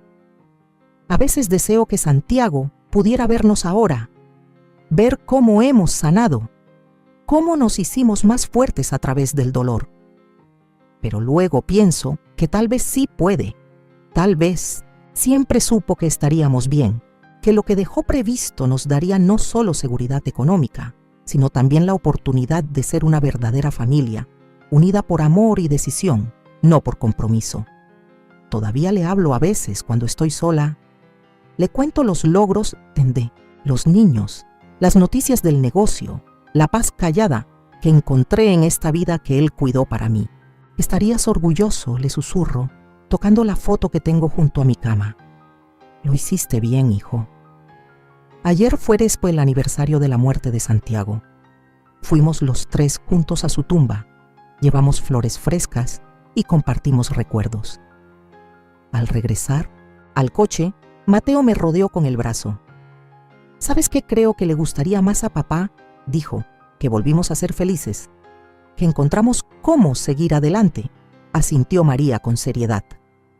A veces deseo que Santiago pudiera vernos ahora, ver cómo hemos sanado, cómo nos hicimos más fuertes a través del dolor. Pero luego pienso que tal vez sí puede, tal vez siempre supo que estaríamos bien, que lo que dejó previsto nos daría no solo seguridad económica, sino también la oportunidad de ser una verdadera familia, unida por amor y decisión, no por compromiso. Todavía le hablo a veces cuando estoy sola. Le cuento los logros de los niños, las noticias del negocio, la paz callada que encontré en esta vida que él cuidó para mí. Estarías orgulloso, le susurro, tocando la foto que tengo junto a mi cama. Lo hiciste bien, hijo. Ayer fue después el aniversario de la muerte de Santiago. Fuimos los 3 juntos a su tumba, llevamos flores frescas y compartimos recuerdos. Al regresar, al coche, Mateo me rodeó con el brazo. ¿Sabes qué creo que le gustaría más a papá? Dijo, que volvimos a ser felices, que encontramos cómo seguir adelante, asintió María con seriedad,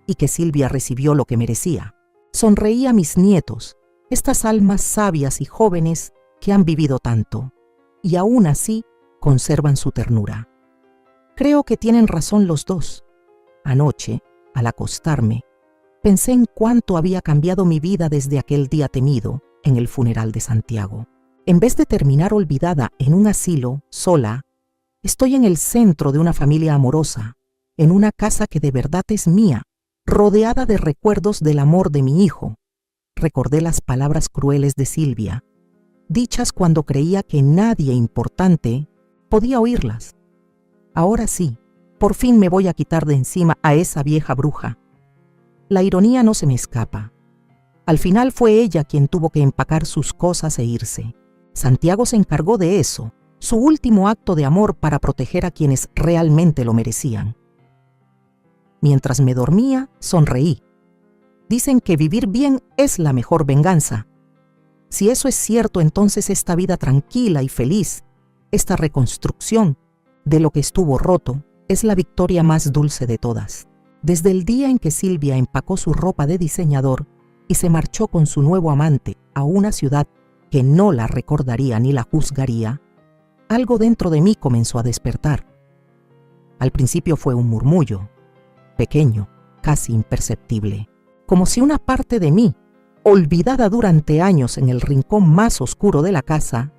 y que Silvia recibió lo que merecía. Sonreí a mis nietos, estas almas sabias y jóvenes que han vivido tanto, y aún así conservan su ternura. Creo que tienen razón los dos. Anoche, al acostarme, pensé en cuánto había cambiado mi vida desde aquel día temido en el funeral de Santiago. En vez de terminar olvidada en un asilo, sola, estoy en el centro de una familia amorosa, en una casa que de verdad es mía, rodeada de recuerdos del amor de mi hijo. Recordé las palabras crueles de Silvia, dichas cuando creía que nadie importante podía oírlas. Ahora sí, por fin me voy a quitar de encima a esa vieja bruja. La ironía no se me escapa. Al final fue ella quien tuvo que empacar sus cosas e irse. Santiago se encargó de eso, su último acto de amor para proteger a quienes realmente lo merecían. Mientras me dormía, sonreí. Dicen que vivir bien es la mejor venganza. Si eso es cierto, entonces esta vida tranquila y feliz, esta reconstrucción de lo que estuvo roto, es la victoria más dulce de todas. Desde el día en que Silvia empacó su ropa de diseñador y se marchó con su nuevo amante a una ciudad que no la recordaría ni la juzgaría, algo dentro de mí comenzó a despertar. Al principio fue un murmullo, pequeño, casi imperceptible, como si una parte de mí, olvidada durante años en el rincón más oscuro de la casa,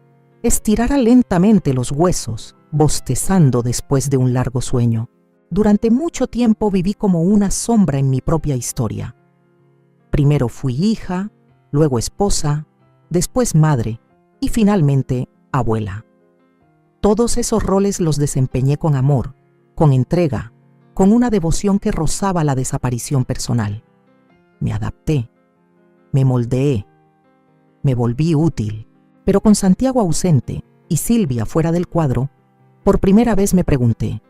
estirara lentamente los huesos, bostezando después de un largo sueño. Durante mucho tiempo viví como una sombra en mi propia historia. Primero fui hija, luego esposa, después madre y finalmente abuela. Todos esos roles los desempeñé con amor, con entrega, con una devoción que rozaba la desaparición personal. Me adapté, me moldeé, me volví útil, pero con Santiago ausente y Silvia fuera del cuadro, por primera vez me pregunté,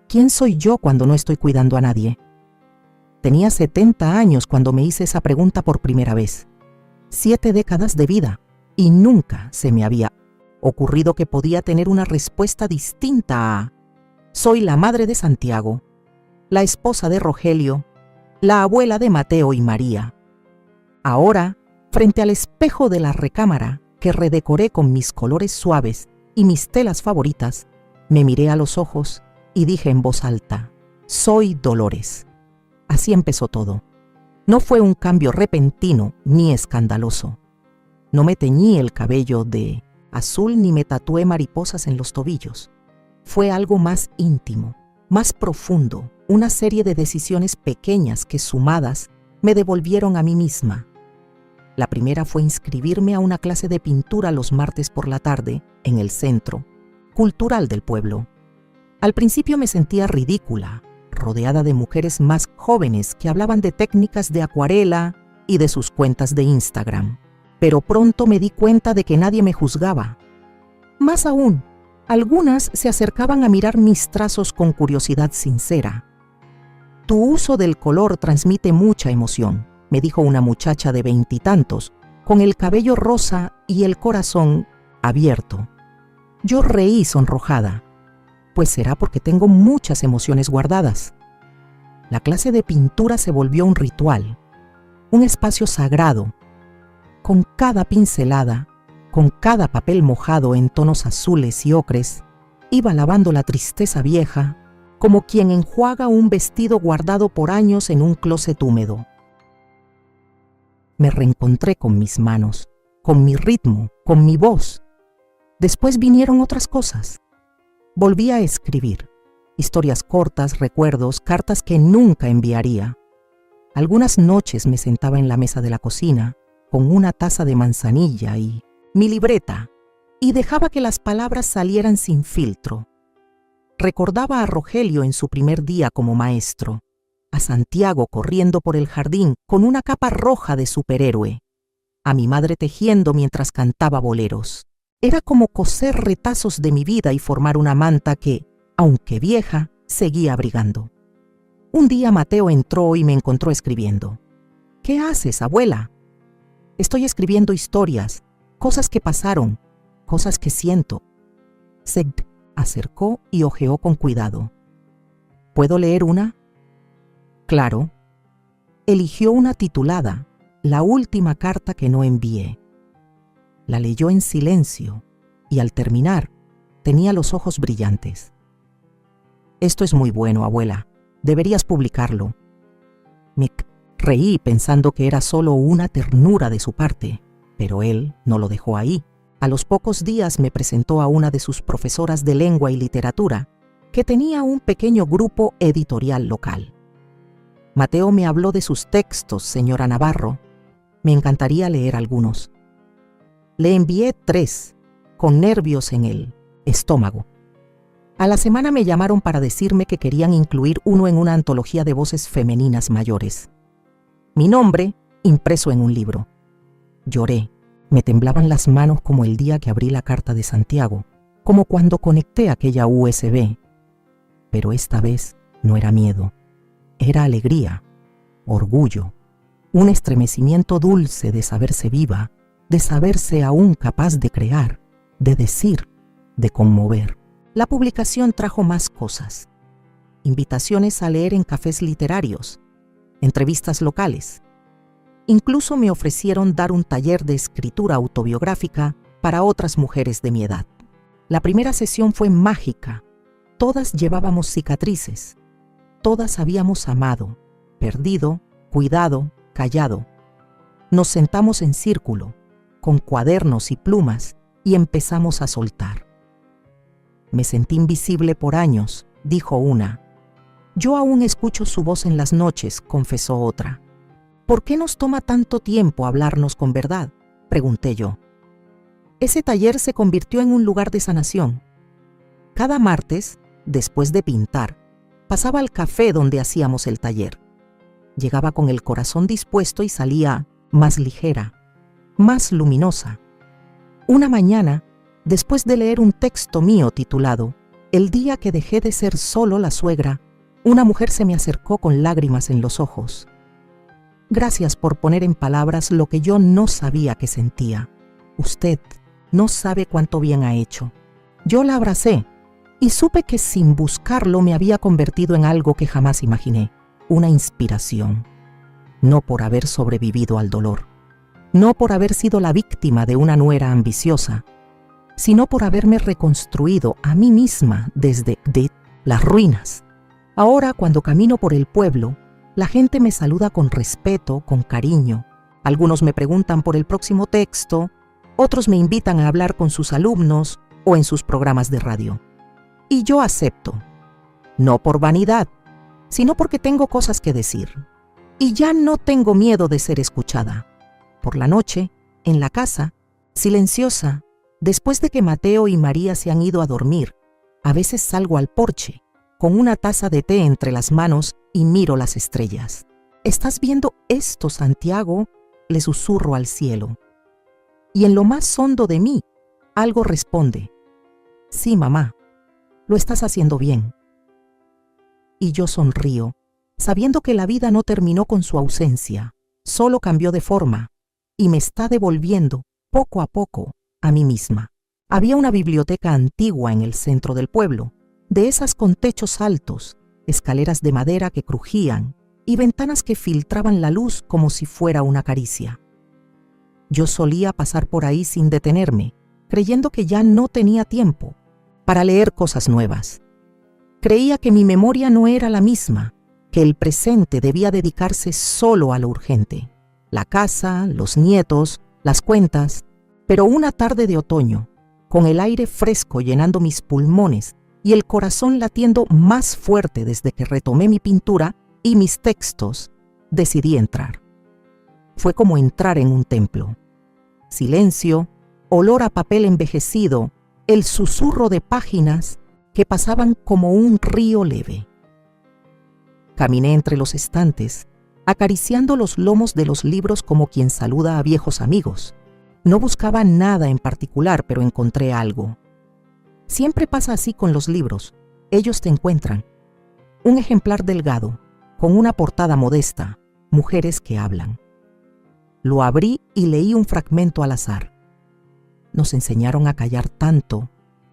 ¿quién soy yo cuando no estoy cuidando a nadie? Tenía 70 años cuando me hice esa pregunta por primera vez. 7 décadas de vida y nunca se me había ocurrido que podía tener una respuesta distinta a soy la madre de Santiago, la esposa de Rogelio, la abuela de Mateo y María. Ahora, frente al espejo de la recámara que redecoré con mis colores suaves y mis telas favoritas, me miré a los ojos y dije en voz alta, soy Dolores. Así empezó todo. No fue un cambio repentino ni escandaloso. No me teñí el cabello de azul ni me tatué mariposas en los tobillos. Fue algo más íntimo, más profundo, una serie de decisiones pequeñas que sumadas me devolvieron a mí misma. La primera fue inscribirme a una clase de pintura los martes por la tarde en el centro cultural del pueblo. Al principio me sentía ridícula, rodeada de mujeres más jóvenes que hablaban de técnicas de acuarela y de sus cuentas de Instagram. Pero pronto me di cuenta de que nadie me juzgaba. Más aún, algunas se acercaban a mirar mis trazos con curiosidad sincera. Tu uso del color transmite mucha emoción, me dijo una muchacha de 20 y tantos, con el cabello rosa y el corazón abierto. Yo reí sonrojada, pues será porque tengo muchas emociones guardadas. La clase de pintura se volvió un ritual, un espacio sagrado. Con cada pincelada, con cada papel mojado en tonos azules y ocres, iba lavando la tristeza vieja, como quien enjuaga un vestido guardado por años en un closet húmedo. Me reencontré con mis manos, con mi ritmo, con mi voz. Después vinieron otras cosas. Volví a escribir, historias cortas, recuerdos, cartas que nunca enviaría. Algunas noches me sentaba en la mesa de la cocina, con una taza de manzanilla y mi libreta, y dejaba que las palabras salieran sin filtro. Recordaba a Rogelio en su primer día como maestro, a Santiago corriendo por el jardín con una capa roja de superhéroe, a mi madre tejiendo mientras cantaba boleros. Era como coser retazos de mi vida y formar una manta que, aunque vieja, seguía abrigando. Un día Mateo entró y me encontró escribiendo. ¿Qué haces, abuela? Estoy escribiendo historias, cosas que pasaron, cosas que siento. Se acercó y hojeó con cuidado. ¿Puedo leer una? Claro. Eligió una titulada, La última carta que no envié. La leyó en silencio y al terminar tenía los ojos brillantes. Esto es muy bueno, abuela, Deberías publicarlo. Me reí pensando que era solo una ternura de su parte, pero él no lo dejó ahí. A los pocos días me presentó a una de sus profesoras de lengua y literatura, que tenía un pequeño grupo editorial local. Mateo me habló de sus textos, señora Navarro. Me encantaría leer algunos. Le envié 3, con nervios en el estómago. A la semana me llamaron para decirme que querían incluir uno en una antología de voces femeninas mayores. Mi nombre impreso en un libro. Lloré. Me temblaban las manos como el día que abrí la carta de Santiago, como cuando conecté aquella USB. Pero esta vez no era miedo, era alegría, orgullo, un estremecimiento dulce de saberse viva, de saberse aún capaz de crear, de decir, de conmover. La publicación trajo más cosas: invitaciones a leer en cafés literarios, entrevistas locales. Incluso me ofrecieron dar un taller de escritura autobiográfica para otras mujeres de mi edad. La primera sesión fue mágica. Todas llevábamos cicatrices. Todas habíamos amado, perdido, cuidado, callado. Nos sentamos en círculo, con cuadernos y plumas, y empezamos a soltar. Me sentí invisible por años, dijo una. Yo aún escucho su voz en las noches, confesó otra. ¿Por qué nos toma tanto tiempo hablarnos con verdad?, pregunté yo. Ese taller se convirtió en un lugar de sanación. Cada martes, después de pintar, pasaba al café donde hacíamos el taller. Llegaba con el corazón dispuesto y salía más ligera, más luminosa. Una mañana, después de leer un texto mío titulado El día que dejé de ser solo la suegra, una mujer se me acercó con lágrimas en los ojos. Gracias por poner en palabras lo que yo no sabía que sentía. Usted no sabe cuánto bien ha hecho. Yo la abracé y supe que sin buscarlo me había convertido en algo que jamás imaginé, una inspiración. No por haber sobrevivido al dolor, no por haber sido la víctima de una nuera ambiciosa, sino por haberme reconstruido a mí misma desde las ruinas. Ahora, cuando camino por el pueblo, la gente me saluda con respeto, con cariño. Algunos me preguntan por el próximo texto, otros me invitan a hablar con sus alumnos o en sus programas de radio. Y yo acepto, no por vanidad, sino porque tengo cosas que decir. Y ya no tengo miedo de ser escuchada. Por la noche, en la casa, silenciosa, después de que Mateo y María se han ido a dormir, a veces salgo al porche, con una taza de té entre las manos y miro las estrellas. ¿Estás viendo esto, Santiago?, le susurro al cielo. Y en lo más hondo de mí, algo responde: sí, mamá, lo estás haciendo bien. Y yo sonrío, sabiendo que la vida no terminó con su ausencia, solo cambió de forma, y me está devolviendo, poco a poco, a mí misma. Había una biblioteca antigua en el centro del pueblo, de esas con techos altos, escaleras de madera que crujían y ventanas que filtraban la luz como si fuera una caricia. Yo solía pasar por ahí sin detenerme, creyendo que ya no tenía tiempo para leer cosas nuevas. Creía que mi memoria no era la misma, que el presente debía dedicarse solo a lo urgente: la casa, los nietos, las cuentas. Pero una tarde de otoño, con el aire fresco llenando mis pulmones y el corazón latiendo más fuerte desde que retomé mi pintura y mis textos, decidí entrar. Fue como entrar en un templo. Silencio, olor a papel envejecido, el susurro de páginas que pasaban como un río leve. Caminé entre los estantes, acariciando los lomos de los libros como quien saluda a viejos amigos. No buscaba nada en particular, pero encontré algo. Siempre pasa así con los libros. Ellos te encuentran. Un ejemplar delgado, con una portada modesta, Mujeres que hablan. Lo abrí y leí un fragmento al azar. Nos enseñaron a callar tanto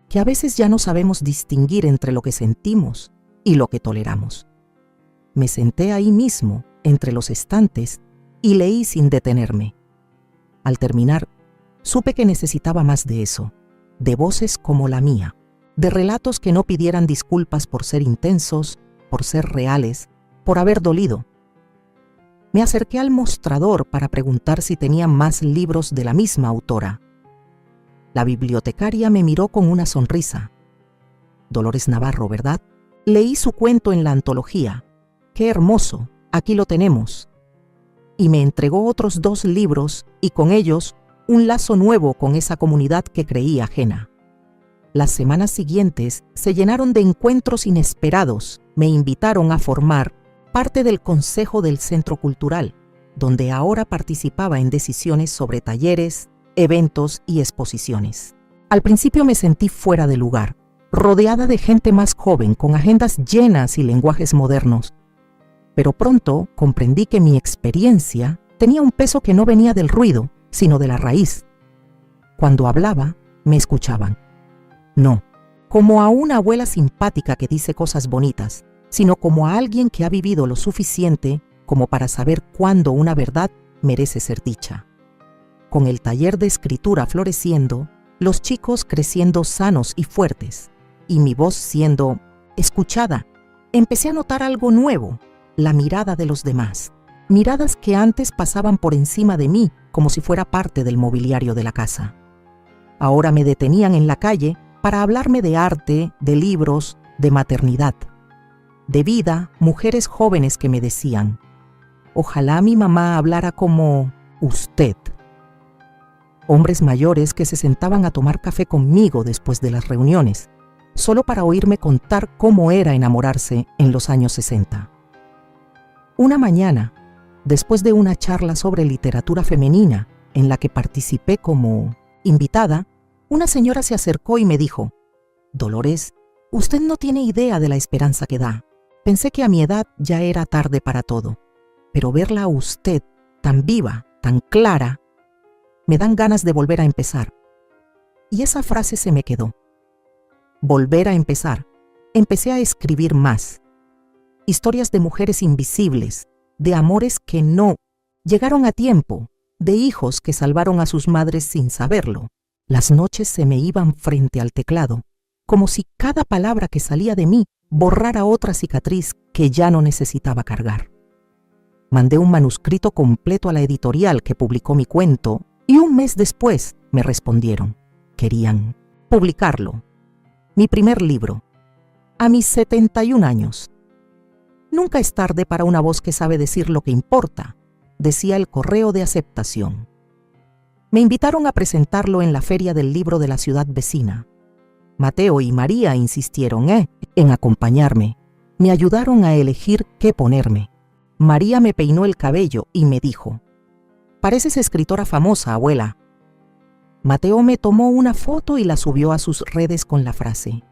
que a veces ya no sabemos distinguir entre lo que sentimos y lo que toleramos. Me senté ahí mismo, entre los estantes, y leí sin detenerme. Al terminar, supe que necesitaba más de eso, de voces como la mía, de relatos que no pidieran disculpas por ser intensos, por ser reales, por haber dolido. Me acerqué al mostrador para preguntar si tenía más libros de la misma autora. La bibliotecaria me miró con una sonrisa. Dolores Navarro, ¿verdad? Leí su cuento en la antología. ¡Qué hermoso! Aquí lo tenemos. Y me entregó otros 2 libros y con ellos un lazo nuevo con esa comunidad que creí ajena. Las semanas siguientes se llenaron de encuentros inesperados. Me invitaron a formar parte del Consejo del Centro Cultural, donde ahora participaba en decisiones sobre talleres, eventos y exposiciones. Al principio me sentí fuera de lugar, rodeada de gente más joven, con agendas llenas y lenguajes modernos. Pero pronto comprendí que mi experiencia tenía un peso que no venía del ruido, sino de la raíz. Cuando hablaba, me escuchaban. No, como a una abuela simpática que dice cosas bonitas, sino como a alguien que ha vivido lo suficiente como para saber cuándo una verdad merece ser dicha. Con el taller de escritura floreciendo, los chicos creciendo sanos y fuertes, y mi voz siendo escuchada, empecé a notar algo nuevo, la mirada de los demás, miradas que antes pasaban por encima de mí como si fuera parte del mobiliario de la casa. Ahora me detenían en la calle para hablarme de arte, de libros, de maternidad, de vida, mujeres jóvenes que me decían, ojalá mi mamá hablara como usted. Hombres mayores que se sentaban a tomar café conmigo después de las reuniones, solo para oírme contar cómo era enamorarse en los años 60. Una mañana, después de una charla sobre literatura femenina en la que participé como invitada, una señora se acercó y me dijo, Dolores, usted no tiene idea de la esperanza que da. Pensé que a mi edad ya era tarde para todo, pero verla a usted tan viva, tan clara, me dan ganas de volver a empezar. Y esa frase se me quedó. Volver a empezar. Empecé a escribir más. Historias de mujeres invisibles, de amores que no llegaron a tiempo, de hijos que salvaron a sus madres sin saberlo. Las noches se me iban frente al teclado, como si cada palabra que salía de mí borrara otra cicatriz que ya no necesitaba cargar. Mandé un manuscrito completo a la editorial que publicó mi cuento y un mes después me respondieron. Querían publicarlo. Mi primer libro. A mis 71 años. Nunca es tarde para una voz que sabe decir lo que importa, decía el correo de aceptación. Me invitaron a presentarlo en la feria del libro de la ciudad vecina. Mateo y María insistieron en acompañarme. Me ayudaron a elegir qué ponerme. María me peinó el cabello y me dijo, «Pareces escritora famosa, abuela». Mateo me tomó una foto y la subió a sus redes con la frase,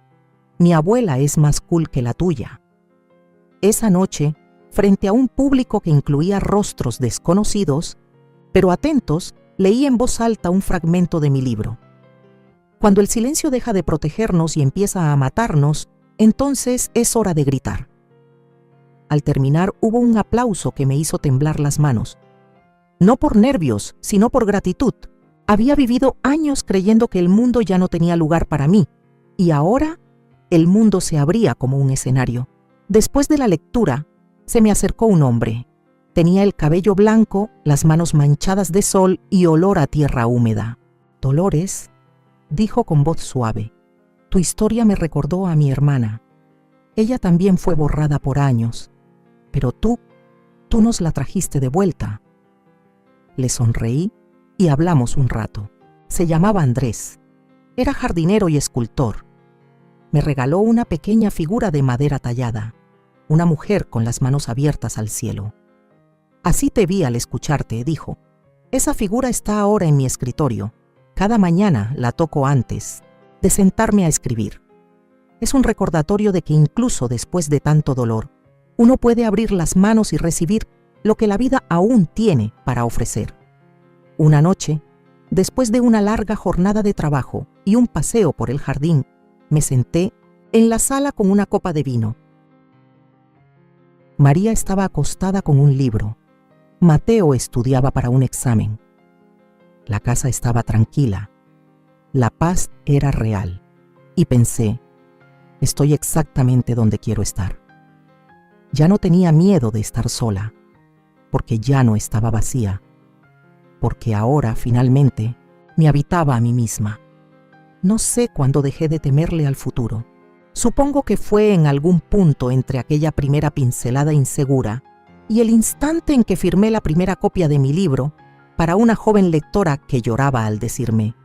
«Mi abuela es más cool que la tuya». Esa noche, frente a un público que incluía rostros desconocidos, pero atentos, leí en voz alta un fragmento de mi libro. Cuando el silencio deja de protegernos y empieza a matarnos, entonces es hora de gritar. Al terminar hubo un aplauso que me hizo temblar las manos. No por nervios, sino por gratitud. Había vivido años creyendo que el mundo ya no tenía lugar para mí, y ahora el mundo se abría como un escenario. Después de la lectura, se me acercó un hombre. Tenía el cabello blanco, las manos manchadas de sol y olor a tierra húmeda. «Dolores», dijo con voz suave, «tu historia me recordó a mi hermana. Ella también fue borrada por años, pero tú nos la trajiste de vuelta». Le sonreí y hablamos un rato. Se llamaba Andrés. Era jardinero y escultor. Me regaló una pequeña figura de madera tallada, una mujer con las manos abiertas al cielo. «Así te vi al escucharte», dijo. «Esa figura está ahora en mi escritorio. Cada mañana la toco antes de sentarme a escribir. Es un recordatorio de que incluso después de tanto dolor, uno puede abrir las manos y recibir lo que la vida aún tiene para ofrecer». Una noche, después de una larga jornada de trabajo y un paseo por el jardín, me senté en la sala con una copa de vino. María estaba acostada con un libro. Mateo estudiaba para un examen. La casa estaba tranquila. La paz era real. Y pensé, estoy exactamente donde quiero estar. Ya no tenía miedo de estar sola, porque ya no estaba vacía, porque ahora, finalmente, me habitaba a mí misma. No sé cuándo dejé de temerle al futuro. Supongo que fue en algún punto entre aquella primera pincelada insegura y el instante en que firmé la primera copia de mi libro para una joven lectora que lloraba al decirme: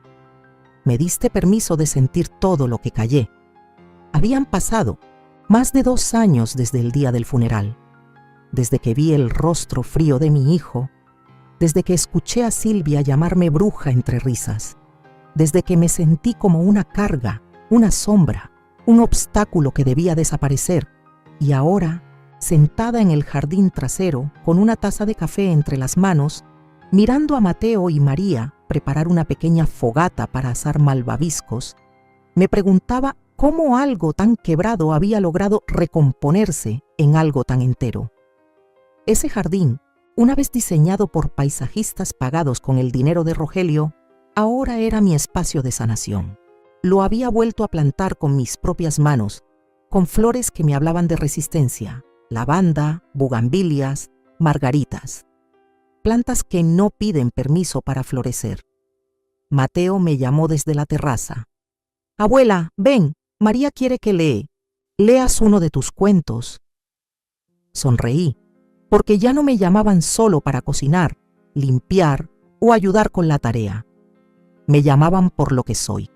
«Me diste permiso de sentir todo lo que callé». Habían pasado más de 2 años desde el día del funeral, desde que vi el rostro frío de mi hijo, desde que escuché a Silvia llamarme bruja entre risas, desde que me sentí como una carga, una sombra, un obstáculo que debía desaparecer, y ahora, sentada en el jardín trasero, con una taza de café entre las manos, mirando a Mateo y María preparar una pequeña fogata para asar malvaviscos, me preguntaba cómo algo tan quebrado había logrado recomponerse en algo tan entero. Ese jardín, una vez diseñado por paisajistas pagados con el dinero de Rogelio, ahora era mi espacio de sanación. Lo había vuelto a plantar con mis propias manos, con flores que me hablaban de resistencia, lavanda, bugambilias, margaritas. Plantas que no piden permiso para florecer. Mateo me llamó desde la terraza. «Abuela, ven, María quiere que leas uno de tus cuentos». Sonreí, porque ya no me llamaban solo para cocinar, limpiar o ayudar con la tarea. Me llamaban por lo que soy.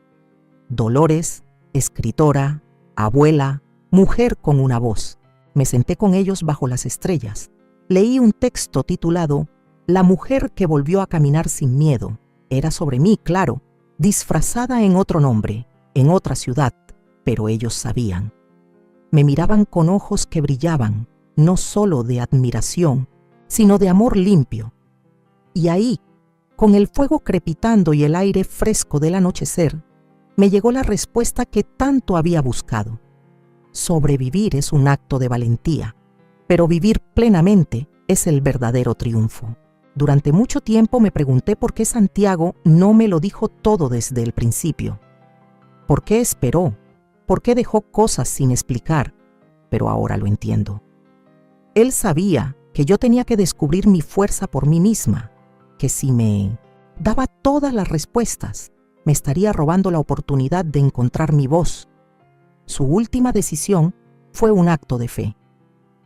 Dolores, escritora, abuela, mujer con una voz. Me senté con ellos bajo las estrellas. Leí un texto titulado «La mujer que volvió a caminar sin miedo». Era sobre mí, claro, disfrazada en otro nombre, en otra ciudad, pero ellos sabían. Me miraban con ojos que brillaban, no solo de admiración, sino de amor limpio. Y ahí, con el fuego crepitando y el aire fresco del anochecer, me llegó la respuesta que tanto había buscado. Sobrevivir es un acto de valentía, pero vivir plenamente es el verdadero triunfo. Durante mucho tiempo me pregunté por qué Santiago no me lo dijo todo desde el principio. ¿Por qué esperó? ¿Por qué dejó cosas sin explicar? Pero ahora lo entiendo. Él sabía que yo tenía que descubrir mi fuerza por mí misma, que si me daba todas las respuestas, me estaría robando la oportunidad de encontrar mi voz. Su última decisión fue un acto de fe.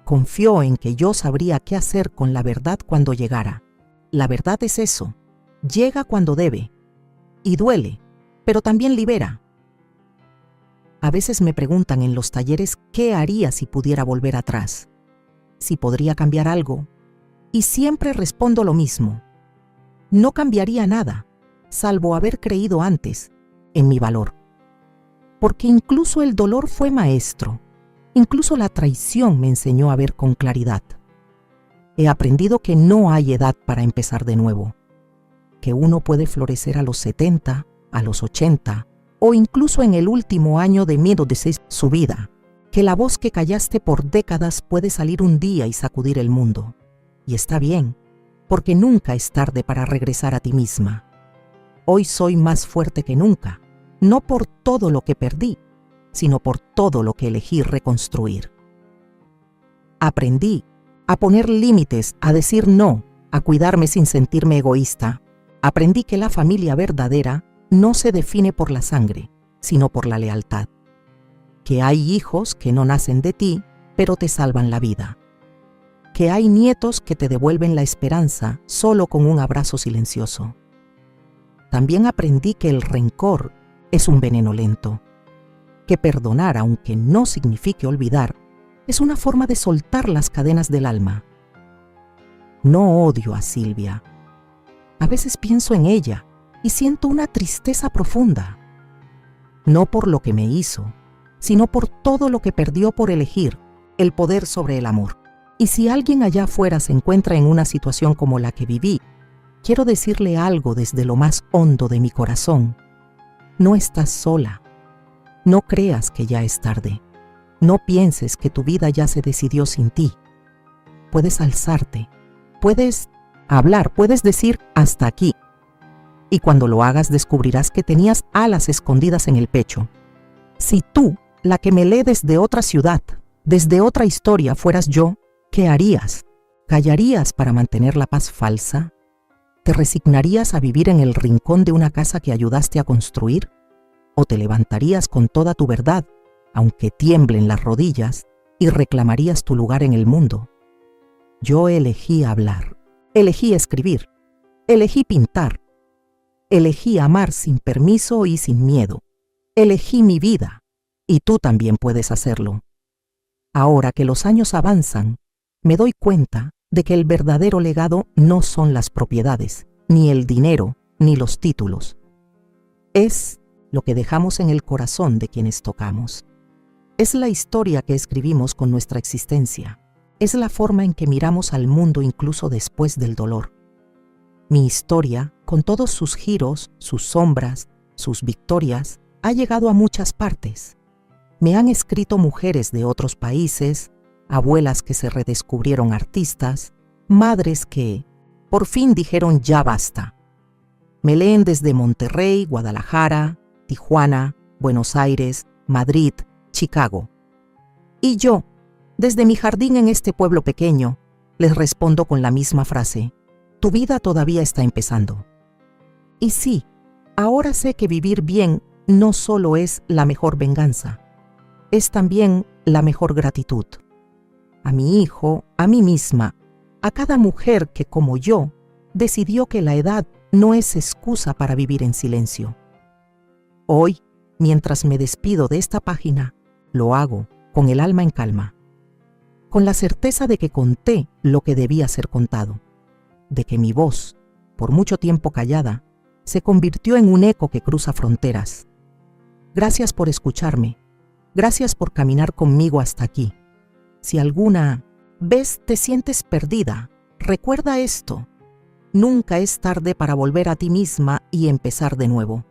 Confió en que yo sabría qué hacer con la verdad cuando llegara. La verdad es eso, llega cuando debe, y duele, pero también libera. A veces me preguntan en los talleres qué haría si pudiera volver atrás, si podría cambiar algo, y siempre respondo lo mismo. No cambiaría nada, salvo haber creído antes en mi valor. Porque incluso el dolor fue maestro, incluso la traición me enseñó a ver con claridad. He aprendido que no hay edad para empezar de nuevo, que uno puede florecer a los 70, a los 80, o incluso en el último año de miedo de su vida, que la voz que callaste por décadas puede salir un día y sacudir el mundo. Y está bien, porque nunca es tarde para regresar a ti misma. Hoy soy más fuerte que nunca, no por todo lo que perdí, sino por todo lo que elegí reconstruir. Aprendí a poner límites, a decir no, a cuidarme sin sentirme egoísta. Aprendí que la familia verdadera no se define por la sangre, sino por la lealtad. Que hay hijos que no nacen de ti, pero te salvan la vida. Que hay nietos que te devuelven la esperanza solo con un abrazo silencioso. También aprendí que el rencor es un veneno lento. Que perdonar, aunque no signifique olvidar, es una forma de soltar las cadenas del alma. No odio a Silvia. A veces pienso en ella y siento una tristeza profunda. No por lo que me hizo, sino por todo lo que perdió por elegir el poder sobre el amor. Y si alguien allá afuera se encuentra en una situación como la que viví, quiero decirle algo desde lo más hondo de mi corazón. No estás sola. No creas que ya es tarde. No pienses que tu vida ya se decidió sin ti. Puedes alzarte, puedes hablar, puedes decir hasta aquí. Y cuando lo hagas descubrirás que tenías alas escondidas en el pecho. Si tú, la que me lee desde otra ciudad, Desde otra historia fueras yo, ¿qué harías? ¿Callarías para mantener la paz falsa? ¿Te resignarías a vivir en el rincón de una casa que ayudaste a construir? ¿O te levantarías con toda tu verdad, aunque tiemblen las rodillas, y reclamarías tu lugar en el mundo? Yo elegí hablar, elegí escribir, elegí pintar, elegí amar sin permiso y sin miedo, elegí mi vida, y tú también puedes hacerlo. Ahora que los años avanzan, me doy cuenta de que el verdadero legado no son las propiedades, ni el dinero, ni los títulos. Es lo que dejamos en el corazón de quienes tocamos. Es la historia que escribimos con nuestra existencia. Es la forma en que miramos al mundo incluso después del dolor. Mi historia, con todos sus giros, sus sombras, sus victorias, ha llegado a muchas partes. Me han escrito mujeres de otros países, abuelas que se redescubrieron artistas, madres que, por fin dijeron ya basta. Me leen desde Monterrey, Guadalajara, Tijuana, Buenos Aires, Madrid, Chicago. Y yo, desde mi jardín en este pueblo pequeño, les respondo con la misma frase: tu vida todavía está empezando. Y sí, ahora sé que vivir bien no solo es la mejor venganza, es también la mejor gratitud. A mi hijo, a mí misma, a cada mujer que, como yo, decidió que la edad no es excusa para vivir en silencio. Hoy, mientras me despido de esta página, lo hago con el alma en calma, con la certeza de que conté lo que debía ser contado, de que mi voz, por mucho tiempo callada, se convirtió en un eco que cruza fronteras. Gracias por escucharme, gracias por caminar conmigo hasta aquí. Si alguna vez te sientes perdida, recuerda esto: nunca es tarde para volver a ti misma y empezar de nuevo.